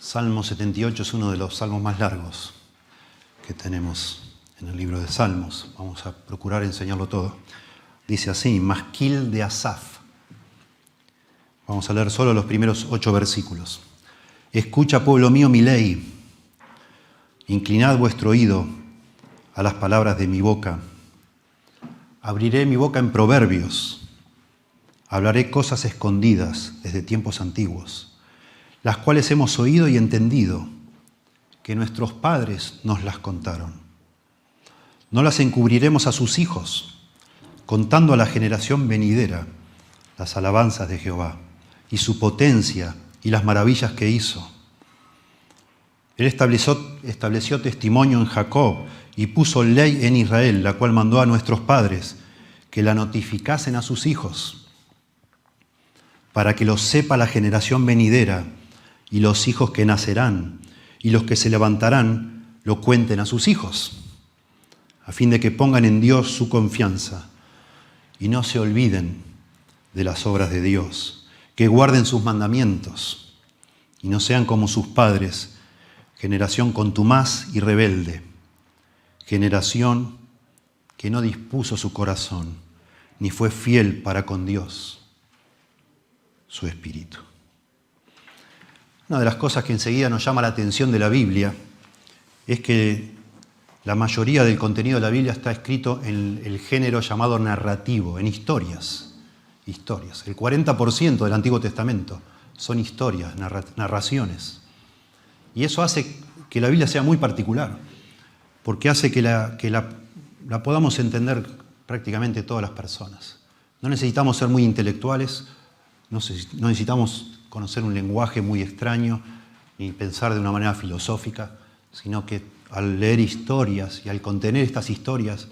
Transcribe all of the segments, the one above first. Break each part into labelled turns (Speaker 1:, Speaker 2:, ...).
Speaker 1: Salmo 78 es uno de los salmos más largos que tenemos en el libro de Salmos. Vamos a procurar enseñarlo todo. Dice así, Masquil de Asaf. Vamos a leer solo los primeros 8 versículos. Escucha, pueblo mío, mi ley. Inclinad vuestro oído a las palabras de mi boca. Abriré mi boca en proverbios. Hablaré cosas escondidas desde tiempos antiguos, las cuales hemos oído y entendido, que nuestros padres nos las contaron. No las encubriremos a sus hijos, contando a la generación venidera las alabanzas de Jehová y su potencia y las maravillas que hizo. Él estableció testimonio en Jacob y puso ley en Israel, la cual mandó a nuestros padres que la notificasen a sus hijos, para que lo sepa la generación venidera y los hijos que nacerán y los que se levantarán lo cuenten a sus hijos, a fin de que pongan en Dios su confianza y no se olviden de las obras de Dios, que guarden sus mandamientos y no sean como sus padres, generación contumaz y rebelde, generación que no dispuso su corazón ni fue fiel para con Dios, su espíritu. Una de las cosas que enseguida nos llama la atención de la Biblia es que la mayoría del contenido de la Biblia está escrito en el género llamado narrativo, en historias. El 40% del Antiguo Testamento son historias, narraciones. Y eso hace que la Biblia sea muy particular, porque hace que la podamos entender prácticamente todas las personas. No necesitamos ser muy intelectuales, no necesitamos conocer un lenguaje muy extraño, ni pensar de una manera filosófica, sino que al leer historias y al contener estas historias,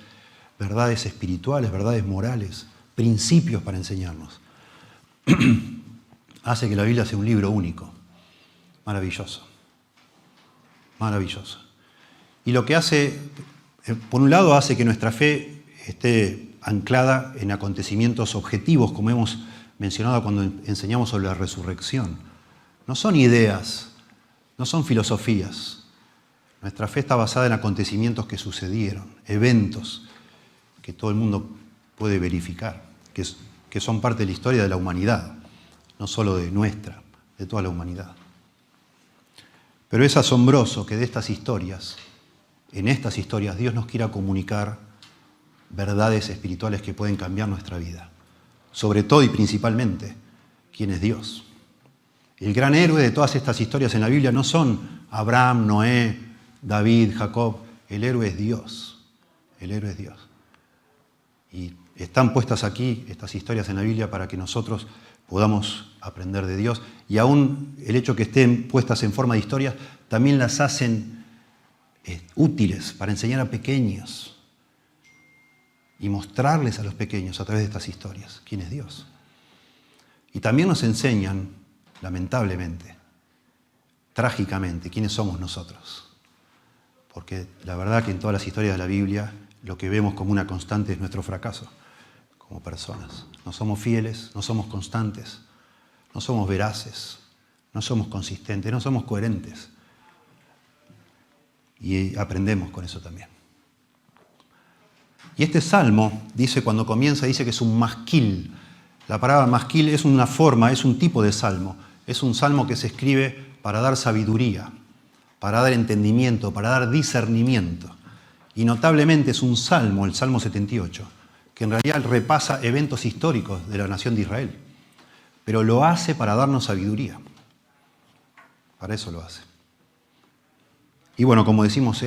Speaker 1: verdades espirituales, verdades morales, principios para enseñarnos, hace que la Biblia sea un libro único, maravilloso, maravilloso. Y lo que hace, por un lado, hace que nuestra fe esté anclada en acontecimientos objetivos, como hemos mencionado cuando enseñamos sobre la resurrección. No son ideas, no son filosofías. Nuestra fe está basada en acontecimientos que sucedieron, eventos que todo el mundo puede verificar, que son parte de la historia de la humanidad, no solo de nuestra, de toda la humanidad. Pero es asombroso que en estas historias, Dios nos quiera comunicar verdades espirituales que pueden cambiar nuestra vida. Sobre todo y principalmente, ¿quién es Dios? El gran héroe de todas estas historias en la Biblia no son Abraham, Noé, David, Jacob. El héroe es Dios. El héroe es Dios. Y están puestas aquí estas historias en la Biblia para que nosotros podamos aprender de Dios. Y aún el hecho que estén puestas en forma de historias también las hacen útiles para enseñar a pequeños y mostrarles a los pequeños a través de estas historias quién es Dios. Y también nos enseñan, lamentablemente, trágicamente, quiénes somos nosotros. Porque la verdad que en todas las historias de la Biblia lo que vemos como una constante es nuestro fracaso como personas. No somos fieles, no somos constantes, no somos veraces, no somos consistentes, no somos coherentes. Y aprendemos con eso también. Y este salmo, dice cuando comienza, dice que es un masquil. La palabra masquil es una forma, es un tipo de salmo. Es un salmo que se escribe para dar sabiduría, para dar entendimiento, para dar discernimiento. Y notablemente es un salmo, el Salmo 78, que en realidad repasa eventos históricos de la nación de Israel. Pero lo hace para darnos sabiduría. Para eso lo hace. Y bueno, como decimos,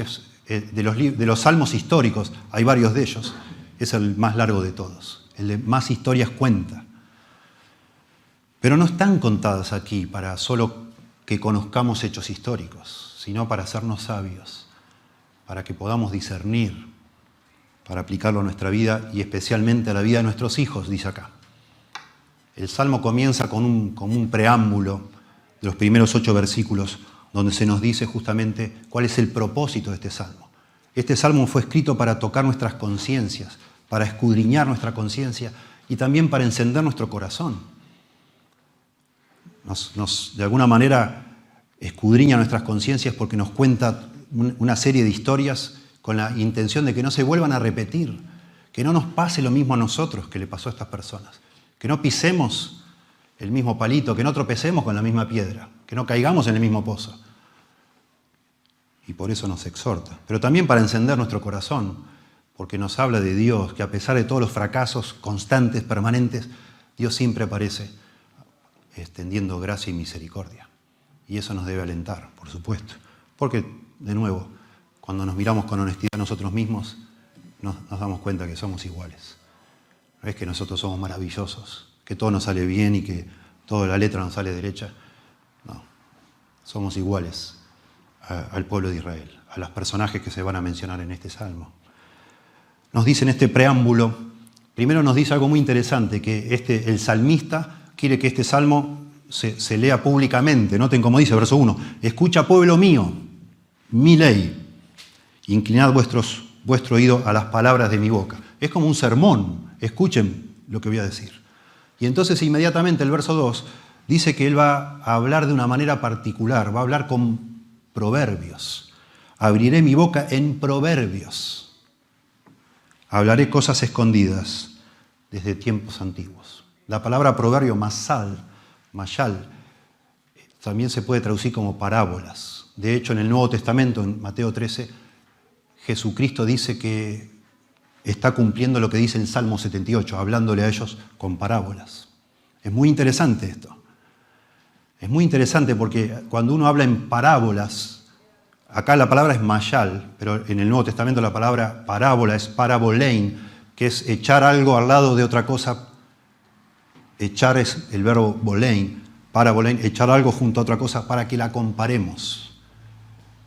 Speaker 1: de los salmos históricos, hay varios de ellos, es el más largo de todos, el de más historias cuenta. Pero no están contadas aquí para solo que conozcamos hechos históricos, sino para hacernos sabios, para que podamos discernir, para aplicarlo a nuestra vida y especialmente a la vida de nuestros hijos, dice acá. El Salmo comienza con un preámbulo de los primeros 8 versículos, donde se nos dice justamente cuál es el propósito de este Salmo. Este Salmo fue escrito para tocar nuestras conciencias, para escudriñar nuestra conciencia y también para encender nuestro corazón. De alguna manera escudriña nuestras conciencias porque nos cuenta una serie de historias con la intención de que no se vuelvan a repetir, que no nos pase lo mismo a nosotros que le pasó a estas personas, que no pisemos el mismo palito, que no tropecemos con la misma piedra, que no caigamos en el mismo pozo. Y por eso nos exhorta, pero también para encender nuestro corazón, porque nos habla de Dios, que a pesar de todos los fracasos constantes, permanentes, Dios siempre aparece extendiendo gracia y misericordia. Y eso nos debe alentar, por supuesto. Porque, de nuevo, cuando nos miramos con honestidad a nosotros mismos, nos damos cuenta que somos iguales. No es que nosotros somos maravillosos, que todo nos sale bien y que toda la letra nos sale derecha. No, somos iguales al pueblo de Israel, a los personajes que se van a mencionar en este salmo. Nos dice en este preámbulo, primero nos dice algo muy interesante, que el salmista quiere que este salmo se lea públicamente. Noten cómo dice, verso 1, escucha pueblo mío, mi ley, inclinad vuestro oído a las palabras de mi boca. Es como un sermón, escuchen lo que voy a decir. Y entonces inmediatamente el verso 2 dice que él va a hablar de una manera particular, va a hablar con proverbios. Abriré mi boca en proverbios. Hablaré cosas escondidas desde tiempos antiguos. La palabra proverbio, mashal, también se puede traducir como parábolas. De hecho, en el Nuevo Testamento, en Mateo 13, Jesucristo dice que está cumpliendo lo que dice el Salmo 78, hablándole a ellos con parábolas. Es muy interesante esto. Es muy interesante porque cuando uno habla en parábolas, acá la palabra es mashal, pero en el Nuevo Testamento la palabra parábola es parabolein, que es echar algo al lado de otra cosa. Echar es el verbo bolein, parabolein, echar algo junto a otra cosa para que la comparemos,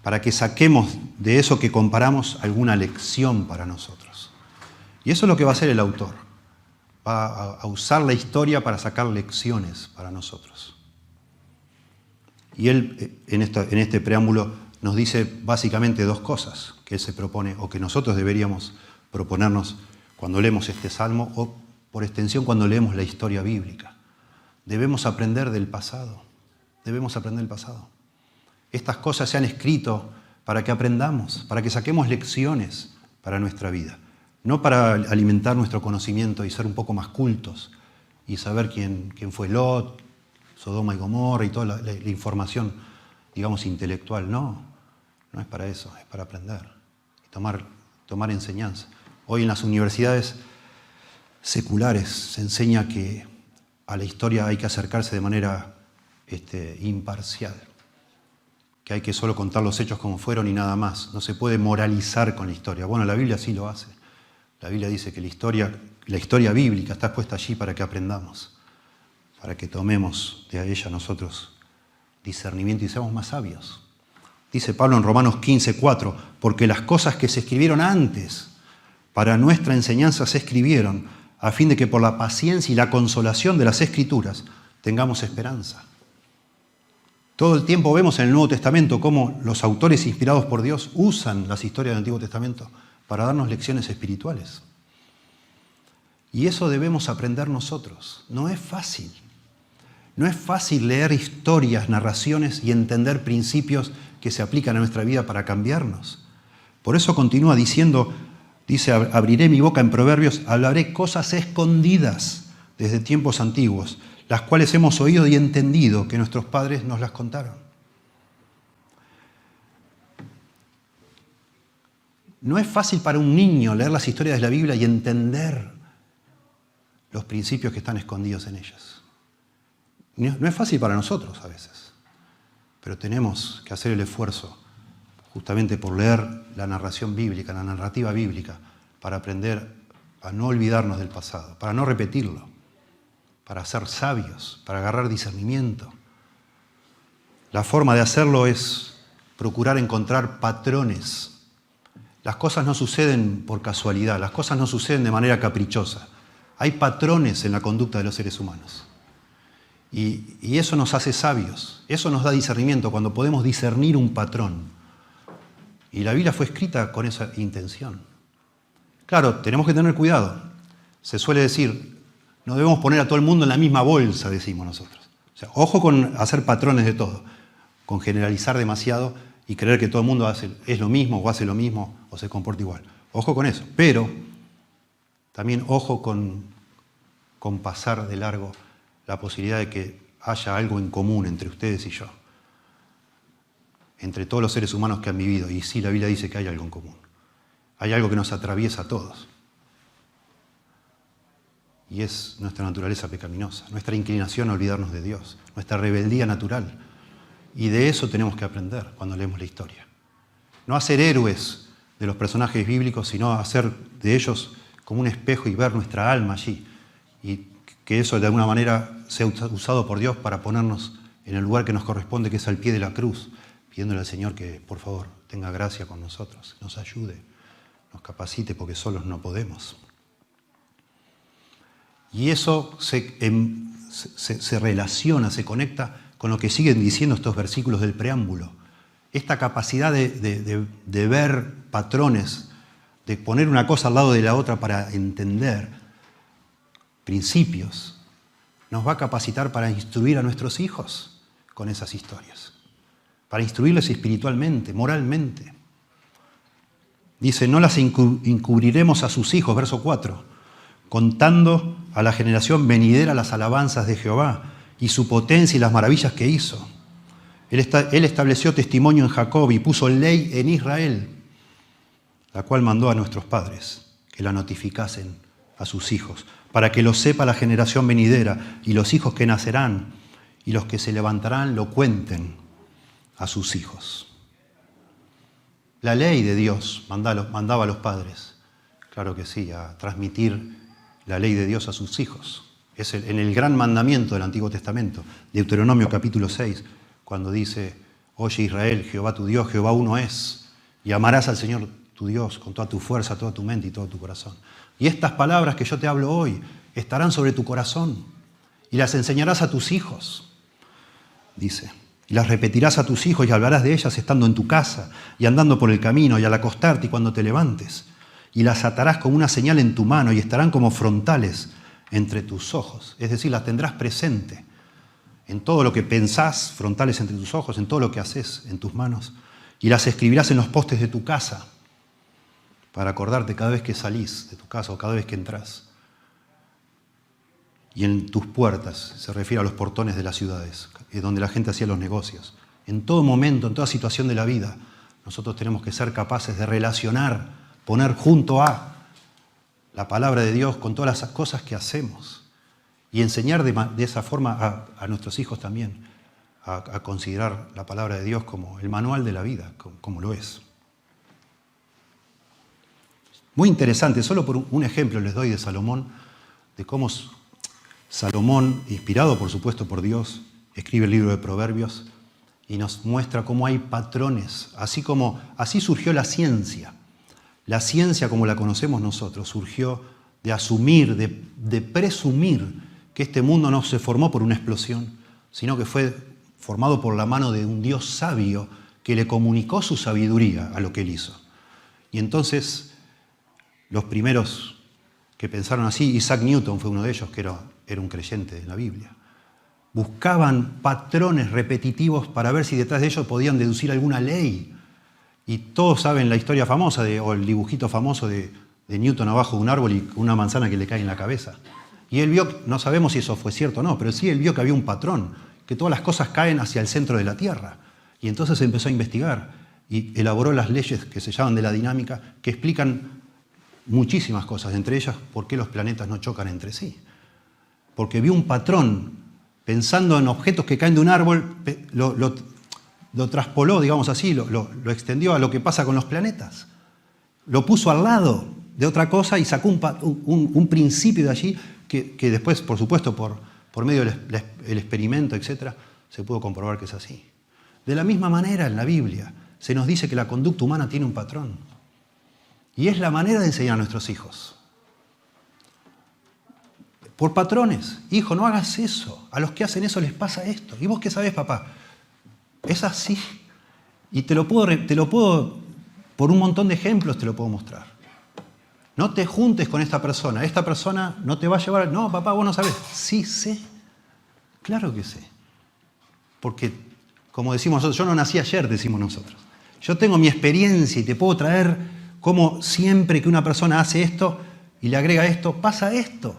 Speaker 1: para que saquemos de eso que comparamos alguna lección para nosotros. Y eso es lo que va a hacer el autor. Va a usar la historia para sacar lecciones para nosotros. Y él, en este preámbulo, nos dice básicamente dos cosas que él se propone, o que nosotros deberíamos proponernos cuando leemos este salmo, o por extensión cuando leemos la historia bíblica. Debemos aprender del pasado. Debemos aprender del pasado. Estas cosas se han escrito para que aprendamos, para que saquemos lecciones para nuestra vida. No para alimentar nuestro conocimiento y ser un poco más cultos y saber quién fue Lot, Sodoma y Gomorra y toda la información, digamos, intelectual. No es para eso, es para aprender y tomar enseñanza. Hoy en las universidades seculares se enseña que a la historia hay que acercarse de manera imparcial, que hay que solo contar los hechos como fueron y nada más. No se puede moralizar con la historia. Bueno, la Biblia sí lo hace. La Biblia dice que la historia bíblica está puesta allí para que aprendamos, para que tomemos de ella nosotros discernimiento y seamos más sabios. Dice Pablo en Romanos 15:4, porque las cosas que se escribieron antes para nuestra enseñanza se escribieron a fin de que por la paciencia y la consolación de las Escrituras tengamos esperanza. Todo el tiempo vemos en el Nuevo Testamento cómo los autores inspirados por Dios usan las historias del Antiguo Testamento para darnos lecciones espirituales. Y eso debemos aprender nosotros. No es fácil. No es fácil leer historias, narraciones y entender principios que se aplican a nuestra vida para cambiarnos. Por eso continúa diciendo, dice, abriré mi boca en proverbios, hablaré cosas escondidas desde tiempos antiguos, las cuales hemos oído y entendido que nuestros padres nos las contaron. No es fácil para un niño leer las historias de la Biblia y entender los principios que están escondidos en ellas. No es fácil para nosotros a veces, pero tenemos que hacer el esfuerzo justamente por leer la narración bíblica, la narrativa bíblica, para aprender a no olvidarnos del pasado, para no repetirlo, para ser sabios, para agarrar discernimiento. La forma de hacerlo es procurar encontrar patrones. Las cosas no suceden por casualidad, las cosas no suceden de manera caprichosa. Hay patrones en la conducta de los seres humanos. Y eso nos hace sabios, eso nos da discernimiento cuando podemos discernir un patrón. Y la Biblia fue escrita con esa intención. Claro, tenemos que tener cuidado. Se suele decir, no debemos poner a todo el mundo en la misma bolsa, decimos nosotros. O sea, ojo con hacer patrones de todo. con generalizar demasiado y creer que todo el mundo es lo mismo o hace lo mismo o se comporta igual. Ojo con eso, pero también ojo con pasar de largo la posibilidad de que haya algo en común entre ustedes y yo, entre todos los seres humanos que han vivido. Y sí, la Biblia dice que hay algo en común. Hay algo que nos atraviesa a todos. Y es nuestra naturaleza pecaminosa, nuestra inclinación a olvidarnos de Dios, nuestra rebeldía natural. Y de eso tenemos que aprender cuando leemos la historia. No a ser héroes de los personajes bíblicos, sino a hacer de ellos como un espejo y ver nuestra alma allí. Y que eso de alguna manera sea usado por Dios para ponernos en el lugar que nos corresponde, que es al pie de la cruz, pidiéndole al Señor que, por favor, tenga gracia con nosotros, nos ayude, nos capacite, porque solos no podemos. Y eso se relaciona, se conecta con lo que siguen diciendo estos versículos del preámbulo. Esta capacidad de ver patrones, de poner una cosa al lado de la otra para entender principios, nos va a capacitar para instruir a nuestros hijos con esas historias, para instruirles espiritualmente, moralmente. Dice, no las encubriremos a sus hijos, verso 4, contando a la generación venidera las alabanzas de Jehová y su potencia y las maravillas que hizo. Él estableció testimonio en Jacob y puso ley en Israel, la cual mandó a nuestros padres que la notificasen a sus hijos, para que lo sepa la generación venidera y los hijos que nacerán y los que se levantarán lo cuenten a sus hijos. La ley de Dios mandaba a los padres, claro que sí, a transmitir la ley de Dios a sus hijos. Es en el gran mandamiento del Antiguo Testamento, Deuteronomio capítulo 6, cuando dice, oye Israel, Jehová tu Dios, Jehová uno es, y amarás al Señor tu Dios con toda tu fuerza, toda tu mente y todo tu corazón. Y estas palabras que yo te hablo hoy estarán sobre tu corazón y las enseñarás a tus hijos, dice. Y las repetirás a tus hijos y hablarás de ellas estando en tu casa y andando por el camino y al acostarte y cuando te levantes. Y las atarás como una señal en tu mano y estarán como frontales entre tus ojos. Es decir, las tendrás presente en todo lo que pensás, frontales entre tus ojos, en todo lo que haces en tus manos. Y las escribirás en los postes de tu casa para acordarte cada vez que salís de tu casa o cada vez que entras. Y en tus puertas, se refiere a los portones de las ciudades, donde la gente hacía los negocios. En todo momento, en toda situación de la vida, nosotros tenemos que ser capaces de relacionar, poner junto a la palabra de Dios con todas las cosas que hacemos y enseñar de esa forma a nuestros hijos también a considerar la palabra de Dios como el manual de la vida, como lo es. Muy interesante, solo por un ejemplo les doy de Salomón, de cómo Salomón, inspirado por supuesto por Dios, escribe el libro de Proverbios y nos muestra cómo hay patrones, así surgió la ciencia. La ciencia como la conocemos nosotros surgió de asumir, de presumir que este mundo no se formó por una explosión, sino que fue formado por la mano de un Dios sabio que le comunicó su sabiduría a lo que él hizo. Y entonces los primeros que pensaron así, Isaac Newton fue uno de ellos, que era un creyente de la Biblia, buscaban patrones repetitivos para ver si detrás de ellos podían deducir alguna ley. Y todos saben la historia famosa, o el dibujito famoso de Newton abajo de un árbol y una manzana que le cae en la cabeza. Y él vio, no sabemos si eso fue cierto o no, pero sí él vio que había un patrón, que todas las cosas caen hacia el centro de la Tierra. Y entonces empezó a investigar y elaboró las leyes que se llaman de la dinámica, que explican muchísimas cosas, entre ellas por qué los planetas no chocan entre sí. Porque vio un patrón, pensando en objetos que caen de un árbol, lo traspoló, digamos así, lo extendió a lo que pasa con los planetas. Lo puso al lado de otra cosa y sacó un principio de allí que después, por supuesto, por medio del experimento, etc., se pudo comprobar que es así. De la misma manera, en la Biblia se nos dice que la conducta humana tiene un patrón. Y es la manera de enseñar a nuestros hijos. Por patrones. Hijo, no hagas eso. A los que hacen eso les pasa esto. ¿Y vos qué sabés, papá? Es así. Y te lo puedo, por un montón de ejemplos te lo puedo mostrar. No te juntes con esta persona. Esta persona no te va a llevar... No, papá, vos no sabés. Sí, sé. Claro que sé. Porque Como decimos nosotros, yo no nací ayer, decimos nosotros. Yo tengo mi experiencia y te puedo traer cómo siempre que una persona hace esto y le agrega esto, pasa esto.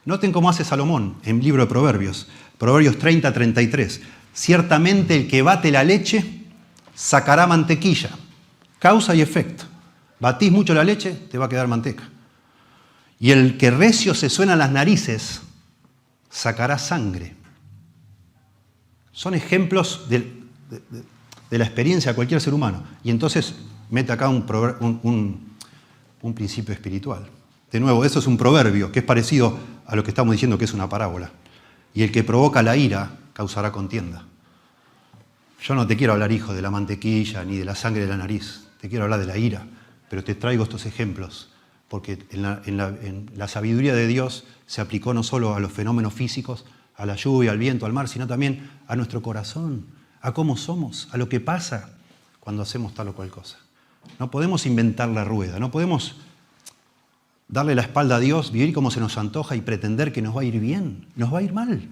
Speaker 1: Noten cómo hace Salomón en el libro de Proverbios, Proverbios 30-33. Ciertamente el que bate la leche sacará mantequilla. Causa y efecto. Batís mucho la leche, te va a quedar manteca. Y el que recio se suena las narices, sacará sangre. Son ejemplos de la experiencia de cualquier ser humano. Y entonces mete acá un principio espiritual. De nuevo, eso es un proverbio que es parecido a lo que estamos diciendo que es una parábola. Y el que provoca la ira causará contienda. Yo no te quiero hablar, hijo, de la mantequilla ni de la sangre de la nariz. Te quiero hablar de la ira. Pero te traigo estos ejemplos porque en la sabiduría de Dios se aplicó no solo a los fenómenos físicos, a la lluvia, al viento, al mar, sino también a nuestro corazón, a cómo somos, a lo que pasa cuando hacemos tal o cual cosa. No podemos inventar la rueda, no podemos darle la espalda a Dios, vivir como se nos antoja y pretender que nos va a ir bien. Nos va a ir mal,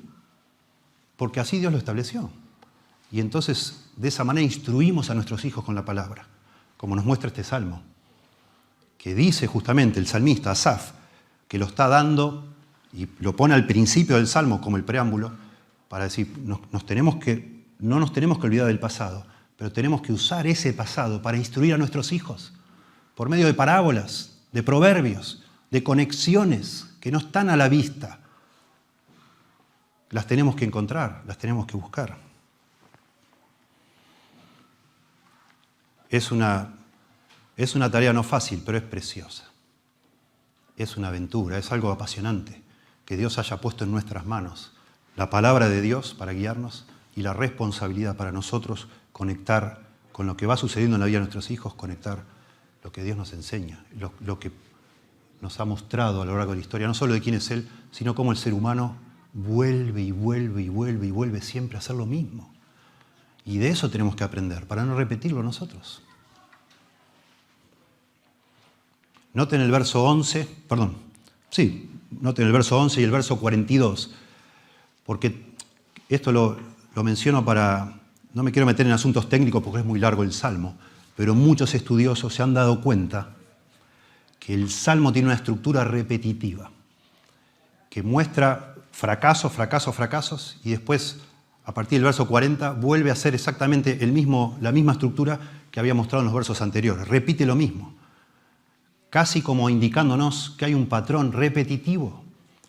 Speaker 1: porque así Dios lo estableció. Y entonces, de esa manera, instruimos a nuestros hijos con la palabra, como nos muestra este salmo, que dice justamente el salmista Asaf, que lo está dando y lo pone al principio del salmo como el preámbulo, para decir, no nos tenemos que olvidar del pasado, pero tenemos que usar ese pasado para instruir a nuestros hijos, por medio de parábolas, de proverbios, de conexiones que no están a la vista. Las tenemos que encontrar, las tenemos que buscar. Es una tarea no fácil, pero es preciosa. Es una aventura, es algo apasionante que Dios haya puesto en nuestras manos la palabra de Dios para guiarnos y la responsabilidad para nosotros conectar con lo que va sucediendo en la vida de nuestros hijos, conectar lo que Dios nos enseña, lo que nos ha mostrado a lo largo de la historia, no solo de quién es Él, sino cómo el ser humano vuelve y vuelve y vuelve y vuelve siempre a hacer lo mismo. Y de eso tenemos que aprender, para no repetirlo nosotros. Noten el verso 11 y el verso 42, porque esto lo menciono no me quiero meter en asuntos técnicos porque es muy largo el Salmo, pero muchos estudiosos se han dado cuenta que el Salmo tiene una estructura repetitiva, que muestra fracasos, y después, a partir del verso 40, vuelve a ser exactamente la misma estructura que había mostrado en los versos anteriores. Repite lo mismo, casi como indicándonos que hay un patrón repetitivo.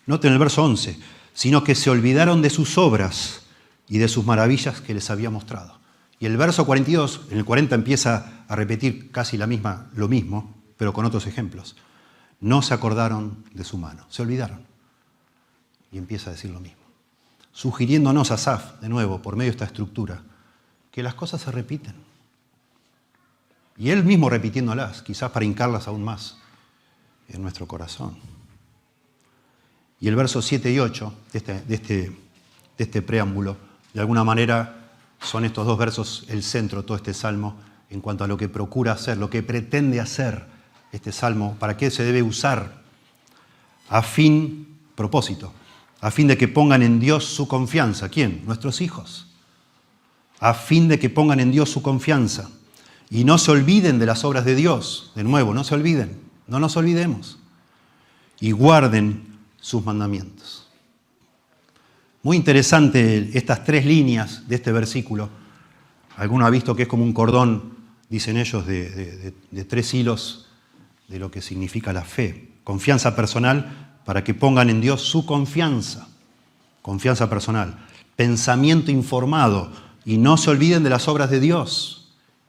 Speaker 1: Noten el verso 11, sino que se olvidaron de sus obras y de sus maravillas que les había mostrado. Y el verso 42, en el 40 empieza a repetir casi lo mismo, pero con otros ejemplos. No se acordaron de su mano, se olvidaron. Y empieza a decir lo mismo, sugiriéndonos a Asaf, de nuevo, por medio de esta estructura, que las cosas se repiten. Y él mismo repitiéndolas, quizás para hincarlas aún más en nuestro corazón. Y el verso 7 y 8 de este preámbulo, de alguna manera son estos dos versos el centro de todo este salmo en cuanto a lo que procura hacer, lo que pretende hacer este salmo, para qué se debe usar, a fin de que pongan en Dios su confianza. ¿Quién? Nuestros hijos. A fin de que pongan en Dios su confianza y no se olviden de las obras de Dios. De nuevo, no se olviden, no nos olvidemos. Y guarden sus mandamientos. Muy interesante estas tres líneas de este versículo. Alguno ha visto que es como un cordón, dicen ellos, de 3 hilos de lo que significa la fe. Confianza personal, para que pongan en Dios su confianza. Confianza personal. Pensamiento informado y no se olviden de las obras de Dios.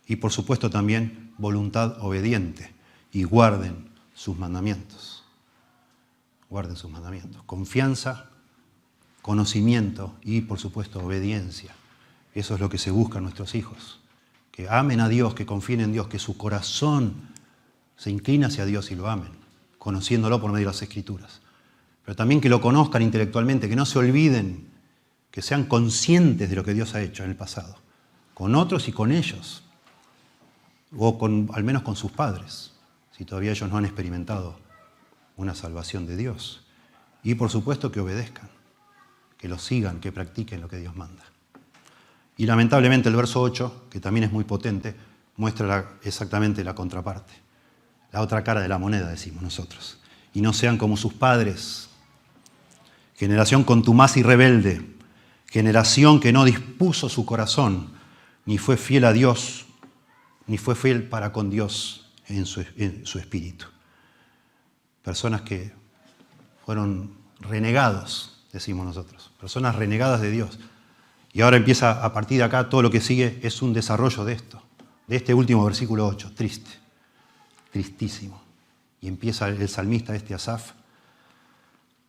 Speaker 1: Y por supuesto también voluntad obediente y guarden sus mandamientos. Guarden sus mandamientos. Confianza, conocimiento y por supuesto obediencia. Eso es lo que se busca en nuestros hijos. Que amen a Dios, que confíen en Dios, que su corazón se incline hacia Dios y lo amen, conociéndolo por medio de las Escrituras. Pero también que lo conozcan intelectualmente, que no se olviden, que sean conscientes de lo que Dios ha hecho en el pasado, con otros y con ellos, o al menos con sus padres, si todavía ellos no han experimentado una salvación de Dios. Y por supuesto que obedezcan, que lo sigan, que practiquen lo que Dios manda. Y lamentablemente el verso 8, que también es muy potente, muestra exactamente la contraparte. La otra cara de la moneda, decimos nosotros. Y no sean como sus padres, generación contumaz y rebelde, generación que no dispuso su corazón, ni fue fiel a Dios, ni fue fiel para con Dios en su espíritu. Personas que fueron renegados, decimos nosotros, personas renegadas de Dios. Y ahora empieza, a partir de acá, todo lo que sigue es un desarrollo de esto, de este último versículo 8, triste, tristísimo. Y empieza el salmista, Asaf,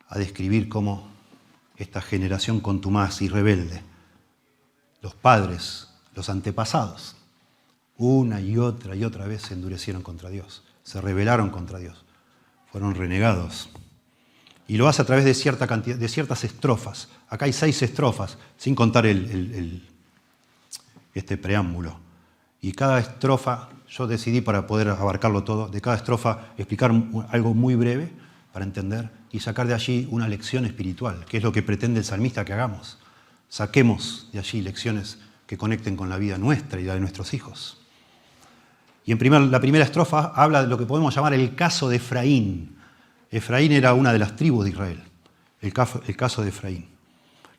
Speaker 1: a describir cómo esta generación contumaz y rebelde, los padres, los antepasados, una y otra vez se endurecieron contra Dios, se rebelaron contra Dios, fueron renegados. Y lo hace a través de ciertas estrofas. Acá hay 6 estrofas, sin contar este preámbulo. Y cada estrofa, yo decidí para poder abarcarlo todo, de cada estrofa explicar algo muy breve para entender y sacar de allí una lección espiritual, que es lo que pretende el salmista que hagamos. Saquemos de allí lecciones que conecten con la vida nuestra y la de nuestros hijos. Y la primera estrofa habla de lo que podemos llamar el caso de Efraín. Efraín era una de las tribus de Israel, el caso de Efraín.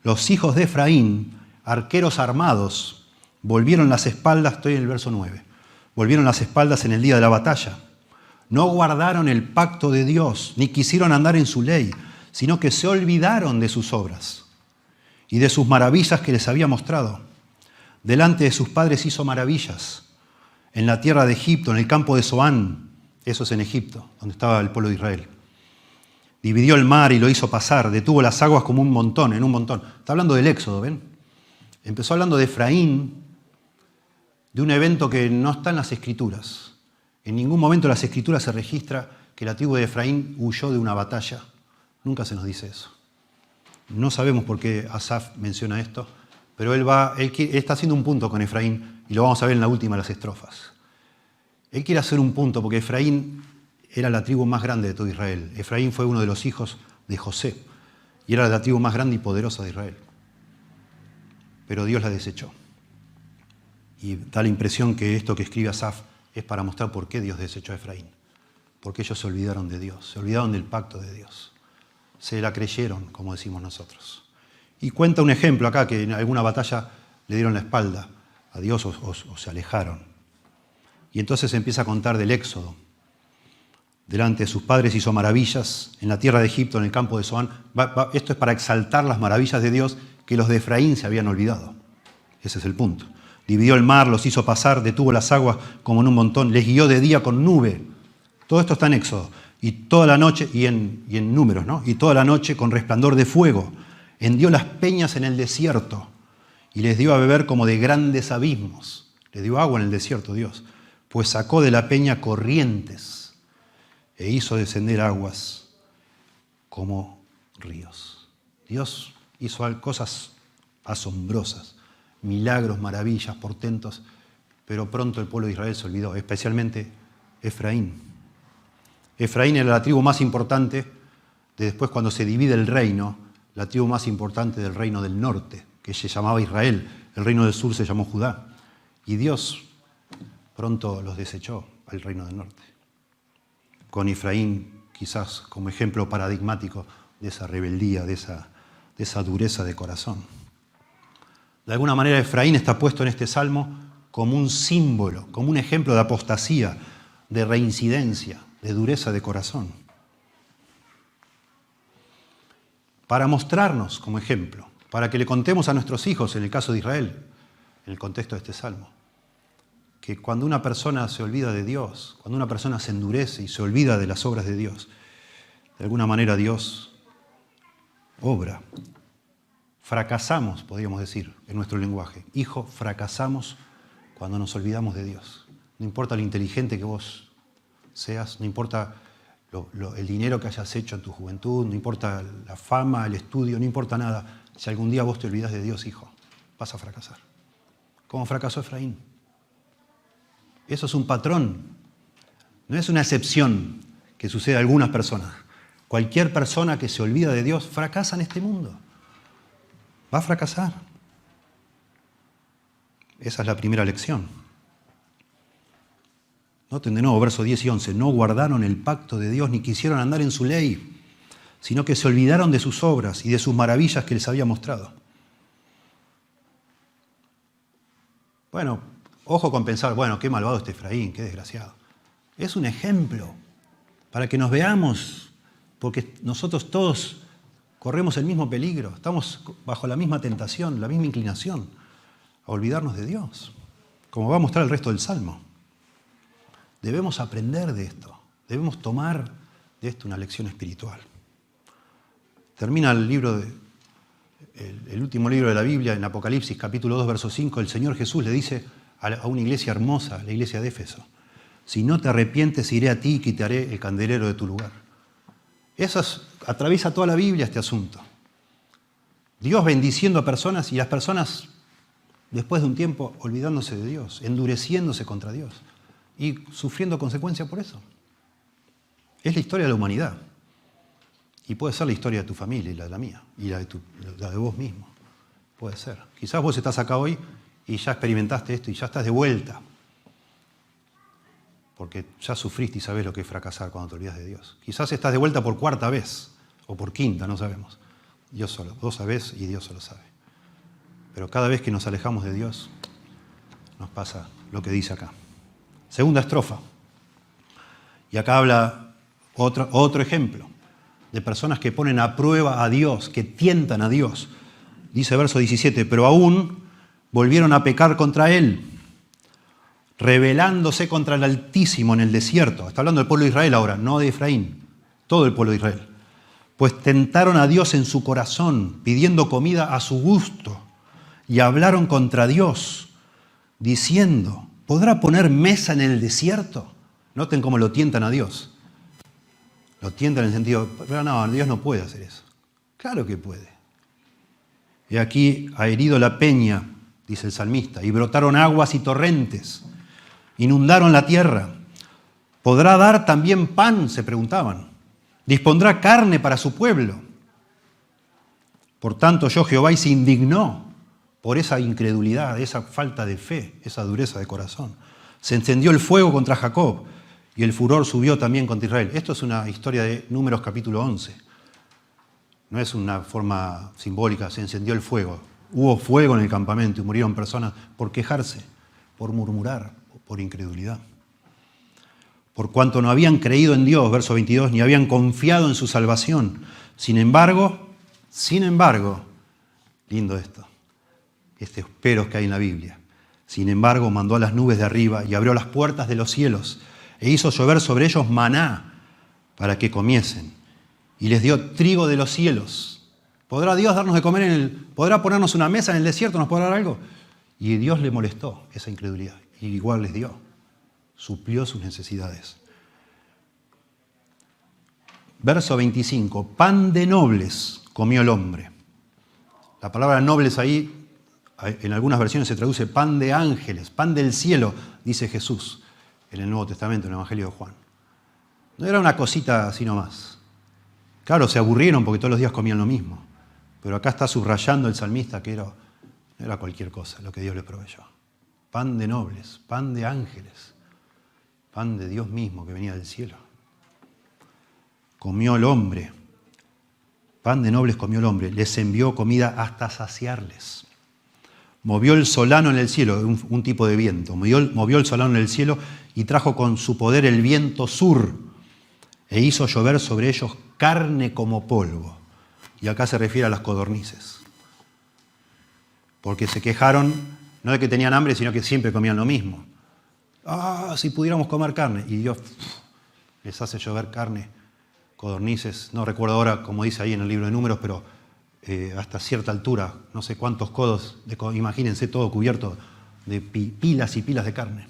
Speaker 1: Los hijos de Efraín, arqueros armados, volvieron las espaldas, estoy en el verso 9, volvieron las espaldas en el día de la batalla. No guardaron el pacto de Dios, ni quisieron andar en su ley, sino que se olvidaron de sus obras y de sus maravillas que les había mostrado. Delante de sus padres hizo maravillas, en la tierra de Egipto, en el campo de Zoán, eso es en Egipto, donde estaba el pueblo de Israel. Dividió el mar y lo hizo pasar, detuvo las aguas como un montón, en un montón. Está hablando del Éxodo, ¿ven? Empezó hablando de Efraín, de un evento que no está en las Escrituras. En ningún momento en las Escrituras se registra que la tribu de Efraín huyó de una batalla. Nunca se nos dice eso. No sabemos por qué Asaf menciona esto, pero él está haciendo un punto con Efraín, y lo vamos a ver en la última de las estrofas. Él quiere hacer un punto, porque Efraín era la tribu más grande de todo Israel. Efraín fue uno de los hijos de José, y era la tribu más grande y poderosa de Israel. Pero Dios la desechó. Y da la impresión que esto que escribe Asaf es para mostrar por qué Dios desechó a Efraín. Porque ellos se olvidaron de Dios, se olvidaron del pacto de Dios. Se la creyeron, como decimos nosotros. Y cuenta un ejemplo acá, que en alguna batalla le dieron la espalda a Dios o se alejaron. Y entonces empieza a contar del Éxodo. Delante de sus padres hizo maravillas, en la tierra de Egipto, en el campo de Zoán. Esto es para exaltar las maravillas de Dios que los de Efraín se habían olvidado. Ese es el punto. Dividió el mar, los hizo pasar, detuvo las aguas como en un montón, les guió de día con nube. Todo esto está en Éxodo. Y toda la noche, y en Números, ¿no? Y toda la noche con resplandor de fuego. Hendió las peñas en el desierto y les dio a beber como de grandes abismos. Les dio agua en el desierto, Dios. Pues sacó de la peña corrientes e hizo descender aguas como ríos. Dios hizo cosas asombrosas, milagros, maravillas, portentos, pero pronto el pueblo de Israel se olvidó, especialmente Efraín. Efraín era la tribu más importante después, cuando se divide el reino, la tribu más importante del reino del norte, que se llamaba Israel. El reino del sur se llamó Judá. Y Dios pronto los desechó al reino del norte. Con Efraín quizás como ejemplo paradigmático de esa rebeldía, de esa dureza de corazón. De alguna manera Efraín está puesto en este salmo como un símbolo, como un ejemplo de apostasía, de reincidencia, de dureza de corazón. Para mostrarnos como ejemplo, para que le contemos a nuestros hijos, en el caso de Israel, en el contexto de este salmo, que cuando una persona se olvida de Dios, cuando una persona se endurece y se olvida de las obras de Dios, de alguna manera Dios obra. Fracasamos, podríamos decir, en nuestro lenguaje. Hijo, fracasamos cuando nos olvidamos de Dios. No importa lo inteligente que vos seas, no importa el dinero que hayas hecho en tu juventud, no importa la fama, el estudio, no importa nada. Si algún día vos te olvidás de Dios, hijo, vas a fracasar. Como fracasó Efraín. Eso es un patrón, no es una excepción que sucede a algunas personas. Cualquier persona que se olvida de Dios fracasa en este mundo. Va a fracasar. Esa es la primera lección. Noten de nuevo versos 10 y 11. No guardaron el pacto de Dios ni quisieron andar en su ley, sino que se olvidaron de sus obras y de sus maravillas que les había mostrado. Bueno, ojo con pensar, bueno, qué malvado este Efraín, qué desgraciado. Es un ejemplo para que nos veamos, porque nosotros todos corremos el mismo peligro, estamos bajo la misma tentación, la misma inclinación a olvidarnos de Dios, como va a mostrar el resto del Salmo. Debemos aprender de esto, debemos tomar de esto una lección espiritual. Termina el último libro de la Biblia, en Apocalipsis, capítulo 2, verso 5, el Señor Jesús le dice a una iglesia hermosa, la iglesia de Éfeso, si no te arrepientes, iré a ti y quitaré el candelero de tu lugar. Atraviesa toda la Biblia este asunto. Dios bendiciendo a personas y las personas, después de un tiempo, olvidándose de Dios, endureciéndose contra Dios y sufriendo consecuencias por eso. Es la historia de la humanidad. Y puede ser la historia de tu familia y la de la mía, y la de vos mismo. Puede ser. Quizás vos estás acá hoy y ya experimentaste esto y ya estás de vuelta. Porque ya sufriste y sabés lo que es fracasar cuando te olvidas de Dios. Quizás estás de vuelta por cuarta vez, o por quinta, no sabemos. Vos sabés y Dios solo sabe. Pero cada vez que nos alejamos de Dios, nos pasa lo que dice acá. Segunda estrofa. Y acá habla otro ejemplo de personas que ponen a prueba a Dios, que tientan a Dios. Dice verso 17, pero aún volvieron a pecar contra Él, rebelándose contra el Altísimo en el desierto. Está hablando del pueblo de Israel ahora, no de Efraín, todo el pueblo de Israel. Pues tentaron a Dios en su corazón, pidiendo comida a su gusto, y hablaron contra Dios, diciendo, ¿podrá poner mesa en el desierto? Noten cómo lo tientan a Dios. Lo tientan en el sentido, pero no, Dios no puede hacer eso. Claro que puede. Y aquí ha herido la peña, dice el salmista, y brotaron aguas y torrentes, inundaron la tierra. ¿Podrá dar también pan?, se preguntaban. ¿Dispondrá carne para su pueblo? Por tanto, yo Jehová y se indignó por esa incredulidad, esa falta de fe, esa dureza de corazón. Se encendió el fuego contra Jacob y el furor subió también contra Israel. Esto es una historia de Números capítulo 11. No es una forma simbólica, se encendió el fuego. Hubo fuego en el campamento y murieron personas por quejarse, por murmurar, por incredulidad. Por cuanto no habían creído en Dios, verso 22, ni habían confiado en su salvación. Sin embargo, lindo esto, estos peros que hay en la Biblia. Sin embargo, mandó a las nubes de arriba y abrió las puertas de los cielos e hizo llover sobre ellos maná para que comiesen. Y les dio trigo de los cielos. ¿Podrá Dios darnos de comer podrá ponernos una mesa en el desierto? ¿Nos podrá dar algo? Y Dios le molestó esa incredulidad. Y igual les dio. Suplió sus necesidades. Verso 25. Pan de nobles comió el hombre. La palabra nobles ahí, en algunas versiones se traduce pan de ángeles, pan del cielo, dice Jesús en el Nuevo Testamento, en el Evangelio de Juan. No era una cosita así nomás. Claro, se aburrieron porque todos los días comían lo mismo. Pero acá está subrayando el salmista que no era cualquier cosa lo que Dios les proveyó. Pan de nobles, pan de ángeles, pan de Dios mismo que venía del cielo. Comió el hombre, pan de nobles comió el hombre, les envió comida hasta saciarles. Movió el solano en el cielo, un tipo de viento, movió el solano en el cielo y trajo con su poder el viento sur e hizo llover sobre ellos carne como polvo. Y acá se refiere a las codornices. Porque se quejaron, no de que tenían hambre, sino que siempre comían lo mismo. Si pudiéramos comer carne. Y Dios les hace llover carne, codornices. No recuerdo ahora, como dice ahí en el libro de Números, pero hasta cierta altura, no sé cuántos codos, imagínense todo cubierto de pilas y pilas de carne.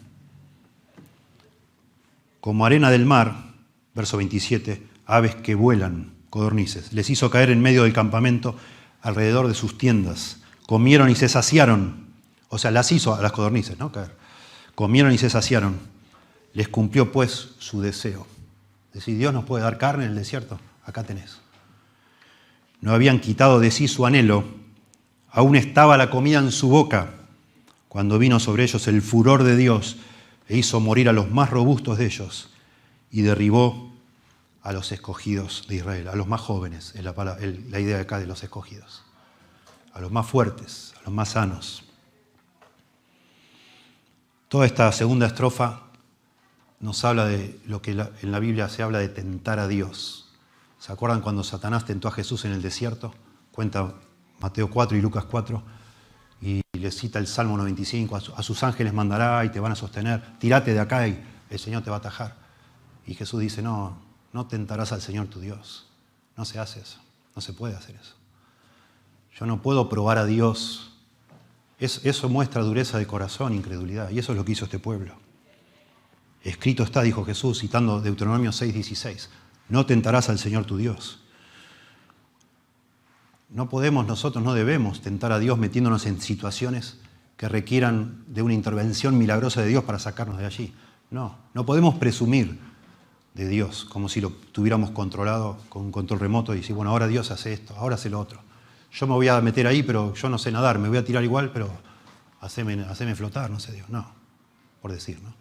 Speaker 1: Como arena del mar, verso 27, aves que vuelan, codornices. Les hizo caer en medio del campamento, alrededor de sus tiendas. Comieron y se saciaron. O sea, las hizo a las codornices, ¿no? Caer. Comieron y se saciaron. Les cumplió pues su deseo. Es decir, Dios nos puede dar carne en el desierto. Acá tenés. No habían quitado de sí su anhelo. Aún estaba la comida en su boca cuando vino sobre ellos el furor de Dios e hizo morir a los más robustos de ellos y derribó a los escogidos de Israel, a los más jóvenes, es la idea de acá de los escogidos, a los más fuertes, a los más sanos. Toda esta segunda estrofa nos habla de lo que en la Biblia se habla de tentar a Dios. ¿Se acuerdan cuando Satanás tentó a Jesús en el desierto? Cuenta Mateo 4 y Lucas 4, y le cita el Salmo 95, a sus ángeles mandará y te van a sostener, tírate de acá y el Señor te va a atajar. Y Jesús dice, no tentarás al Señor tu Dios. No se hace eso, no se puede hacer eso. Yo no puedo probar a Dios. Eso muestra dureza de corazón, incredulidad, y eso es lo que hizo este pueblo. Escrito está, dijo Jesús, citando Deuteronomio 6:16, no tentarás al Señor tu Dios. Nosotros no debemos tentar a Dios metiéndonos en situaciones que requieran de una intervención milagrosa de Dios para sacarnos de allí. No podemos presumir de Dios como si lo tuviéramos controlado con un control remoto y decir, bueno, ahora Dios hace esto, ahora hace lo otro. Yo me voy a meter ahí, pero yo no sé nadar, me voy a tirar igual, pero haceme flotar, no sé Dios. No, por decir, ¿no?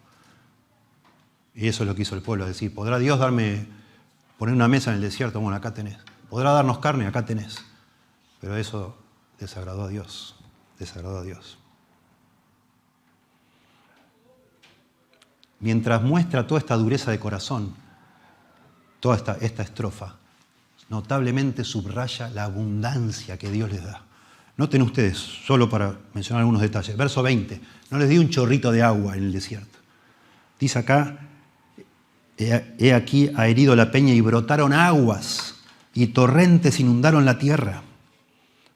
Speaker 1: Y eso es lo que hizo el pueblo, decir, ¿podrá Dios poner una mesa en el desierto? Bueno, acá tenés. ¿Podrá darnos carne? Acá tenés. Pero eso desagradó a Dios, desagradó a Dios. Mientras muestra toda esta dureza de corazón, toda esta estrofa, notablemente subraya la abundancia que Dios les da. Noten ustedes, solo para mencionar algunos detalles, verso 20, no les dio un chorrito de agua en el desierto. Dice acá, he aquí ha herido la peña y brotaron aguas y torrentes inundaron la tierra.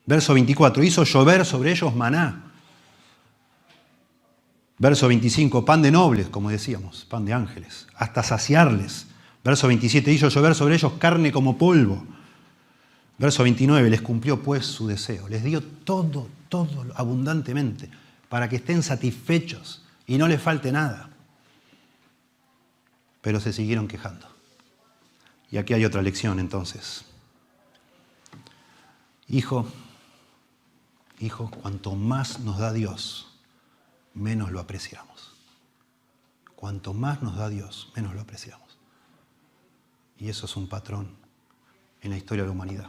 Speaker 1: Verso 24, hizo llover sobre ellos maná. Verso 25, pan de nobles, como decíamos, pan de ángeles, hasta saciarles. Verso 27, hizo llover sobre ellos carne como polvo. Verso 29, les cumplió pues su deseo. Les dio todo abundantemente para que estén satisfechos y no les falte nada. Pero se siguieron quejando. Y aquí hay otra lección entonces. Hijo, cuanto más nos da Dios, menos lo apreciamos. Cuanto más nos da Dios, menos lo apreciamos. Y eso es un patrón en la historia de la humanidad.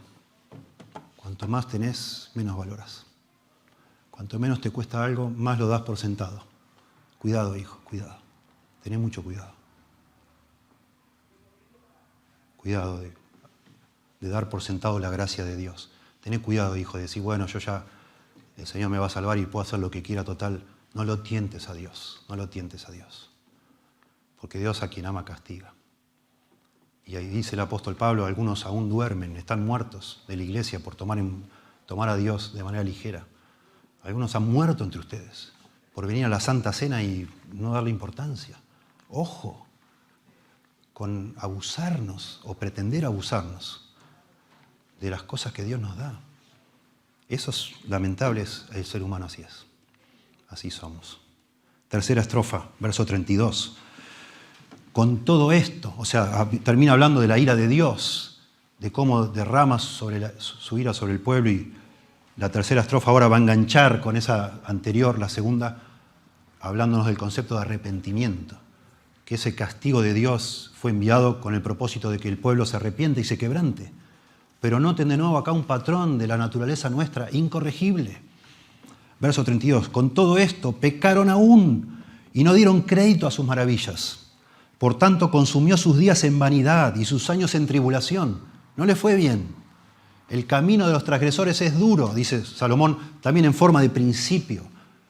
Speaker 1: Cuanto más tenés, menos valoras. Cuanto menos te cuesta algo, más lo das por sentado. Cuidado, hijo, cuidado. Tené mucho cuidado. Cuidado de dar por sentado la gracia de Dios. Tené cuidado, hijo, de decir, bueno, el Señor me va a salvar y puedo hacer lo que quiera, total. No lo tientes a Dios, no lo tientes a Dios. Porque Dios a quien ama castiga. Y ahí dice el apóstol Pablo, algunos aún duermen, están muertos de la iglesia por tomar a Dios de manera ligera. Algunos han muerto entre ustedes por venir a la Santa Cena y no darle importancia. Ojo con abusarnos o pretender abusarnos de las cosas que Dios nos da. Eso es lamentable, el ser humano así es. Así somos. Tercera estrofa, verso 32. Con todo esto, o sea, termina hablando de la ira de Dios, de cómo derrama su ira sobre el pueblo, y la tercera estrofa ahora va a enganchar con esa anterior, la segunda, hablándonos del concepto de arrepentimiento, que ese castigo de Dios fue enviado con el propósito de que el pueblo se arrepiente y se quebrante. Pero noten de nuevo acá un patrón de la naturaleza nuestra incorregible. Verso 32, con todo esto pecaron aún y no dieron crédito a sus maravillas. Por tanto, consumió sus días en vanidad y sus años en tribulación. No le fue bien. El camino de los transgresores es duro, dice Salomón, también en forma de principio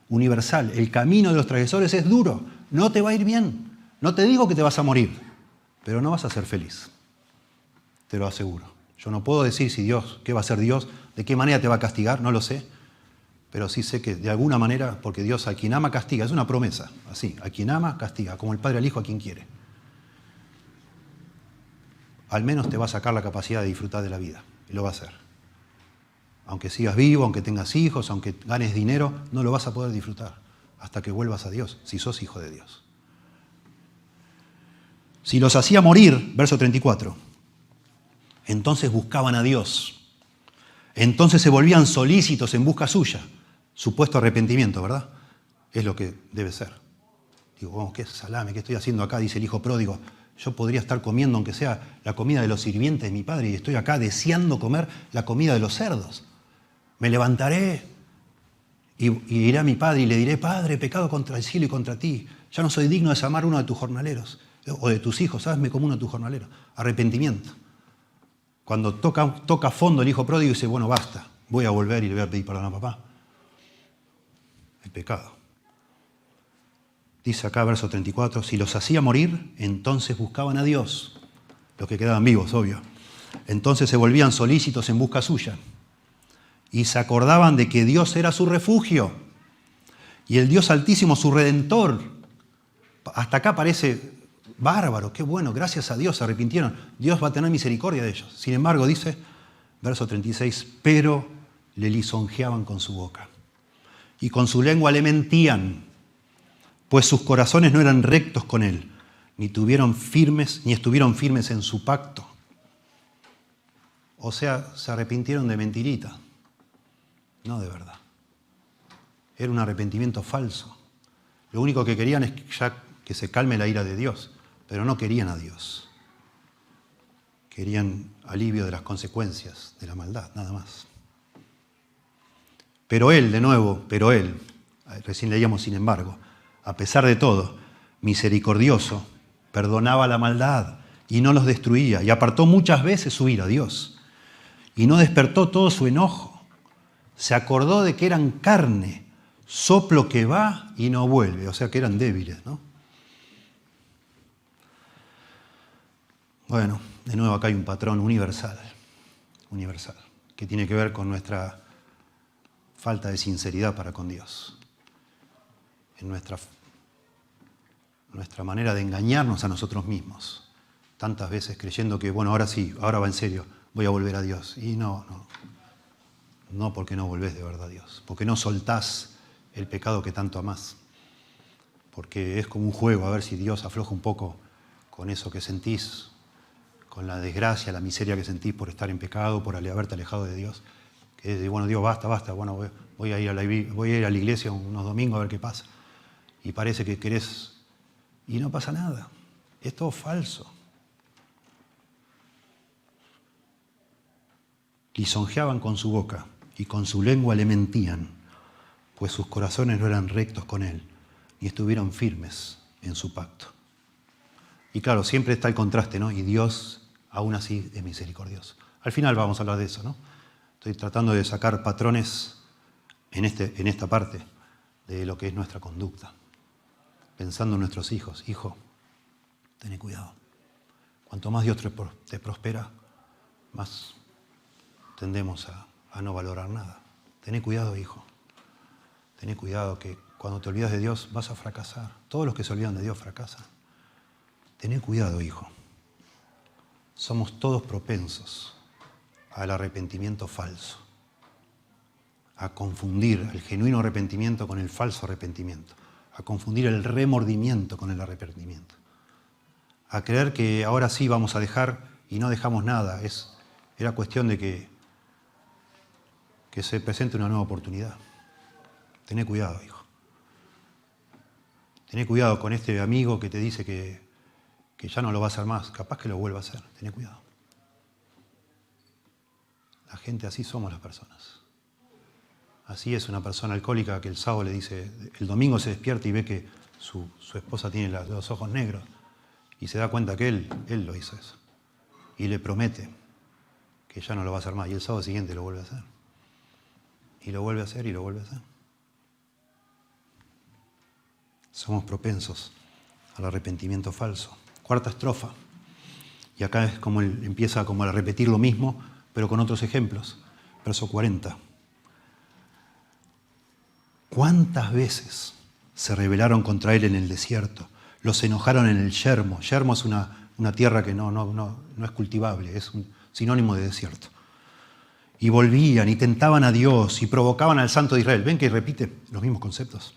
Speaker 1: universal. El camino de los transgresores es duro. No te va a ir bien. No te digo que te vas a morir, pero no vas a ser feliz. Te lo aseguro. Yo no puedo decir qué va a hacer Dios, de qué manera te va a castigar, no lo sé. Pero sí sé que de alguna manera, porque Dios a quien ama castiga, es una promesa, así, a quien ama castiga, como el Padre al Hijo a quien quiere. Al menos te va a sacar la capacidad de disfrutar de la vida, y lo va a hacer. Aunque sigas vivo, aunque tengas hijos, aunque ganes dinero, no lo vas a poder disfrutar hasta que vuelvas a Dios, si sos hijo de Dios. Si los hacía morir, verso 34, entonces buscaban a Dios. Entonces se volvían solícitos en busca suya. Supuesto arrepentimiento, ¿verdad? es lo que debe ser. Digo, oh, qué salame, ¿qué estoy haciendo acá? Dice el hijo pródigo. Yo podría estar comiendo, aunque sea la comida de los sirvientes de mi padre, y estoy acá deseando comer la comida de los cerdos. Me levantaré y iré a mi padre y le diré, Padre, he pecado contra el cielo y contra ti. Ya no soy digno de llamar uno de tus jornaleros o de tus hijos, hazme como uno de tus jornaleros. Arrepentimiento. Cuando toca fondo el hijo pródigo dice, bueno, basta, voy a volver y le voy a pedir perdón a papá. El pecado. Dice acá, verso 34, si los hacía morir, entonces buscaban a Dios. Los que quedaban vivos, obvio. Entonces se volvían solícitos en busca suya. Y se acordaban de que Dios era su refugio. Y el Dios Altísimo su Redentor. Hasta acá parece bárbaro, qué bueno, gracias a Dios se arrepintieron. Dios va a tener misericordia de ellos. Sin embargo, dice, verso 36, pero le lisonjeaban con su boca. Y con su lengua le mentían, pues sus corazones no eran rectos con él, ni estuvieron firmes en su pacto. O sea, se arrepintieron de mentirita, no de verdad. Era un arrepentimiento falso. Lo único que querían es que se calme la ira de Dios, pero no querían a Dios. Querían alivio de las consecuencias de la maldad, nada más. Pero él, recién leíamos sin embargo, a pesar de todo, misericordioso, perdonaba la maldad y no los destruía, y apartó muchas veces su ira a Dios, y no despertó todo su enojo. Se acordó de que eran carne, soplo que va y no vuelve, o sea que eran débiles, ¿no? Bueno, de nuevo acá hay un patrón universal, que tiene que ver con nuestra falta de sinceridad para con Dios, en nuestra manera de engañarnos a nosotros mismos, tantas veces creyendo que, bueno, ahora sí, ahora va en serio, voy a volver a Dios. Y no porque no volvés de verdad a Dios, porque no soltás el pecado que tanto amás, porque es como un juego, a ver si Dios afloja un poco con eso que sentís, con la desgracia, la miseria que sentís por estar en pecado, por haberte alejado de Dios. Que es de, bueno, Dios, basta, bueno, voy a ir a la iglesia unos domingos a ver qué pasa. Y parece que querés, y no pasa nada. Es todo falso. Lisonjeaban con su boca y con su lengua le mentían, pues sus corazones no eran rectos con él, ni estuvieron firmes en su pacto. Y claro, siempre está el contraste, ¿no? Y Dios, aún así, es misericordioso. Al final vamos a hablar de eso, ¿no? Estoy tratando de sacar patrones en esta parte de lo que es nuestra conducta. Pensando en nuestros hijos. Hijo, ten cuidado. Cuanto más Dios te prospera, más tendemos a no valorar nada. Ten cuidado, hijo. Ten cuidado que cuando te olvidas de Dios vas a fracasar. Todos los que se olvidan de Dios fracasan. Ten cuidado, hijo. Somos todos propensos al arrepentimiento falso, a confundir el genuino arrepentimiento con el falso arrepentimiento, a confundir el remordimiento con el arrepentimiento, a creer que ahora sí vamos a dejar y no dejamos nada. Era cuestión de que se presente una nueva oportunidad. Ten cuidado, hijo. Ten cuidado con este amigo que te dice que ya no lo va a hacer más, capaz que lo vuelva a hacer. Ten cuidado. La gente, así somos las personas. Así es una persona alcohólica que el sábado le dice, el domingo se despierta y ve que su esposa tiene los ojos negros y se da cuenta que él lo hizo eso. Y le promete que ya no lo va a hacer más. Y el sábado siguiente lo vuelve a hacer. Y lo vuelve a hacer y lo vuelve a hacer. Somos propensos al arrepentimiento falso. Cuarta estrofa. Y acá es como empieza como a repetir lo mismo, pero con otros ejemplos. Verso 40. ¿Cuántas veces se rebelaron contra él en el desierto? Los enojaron en el yermo. Yermo es una tierra que no es cultivable, es un sinónimo de desierto. Y volvían y tentaban a Dios y provocaban al Santo de Israel. ¿Ven que repite los mismos conceptos?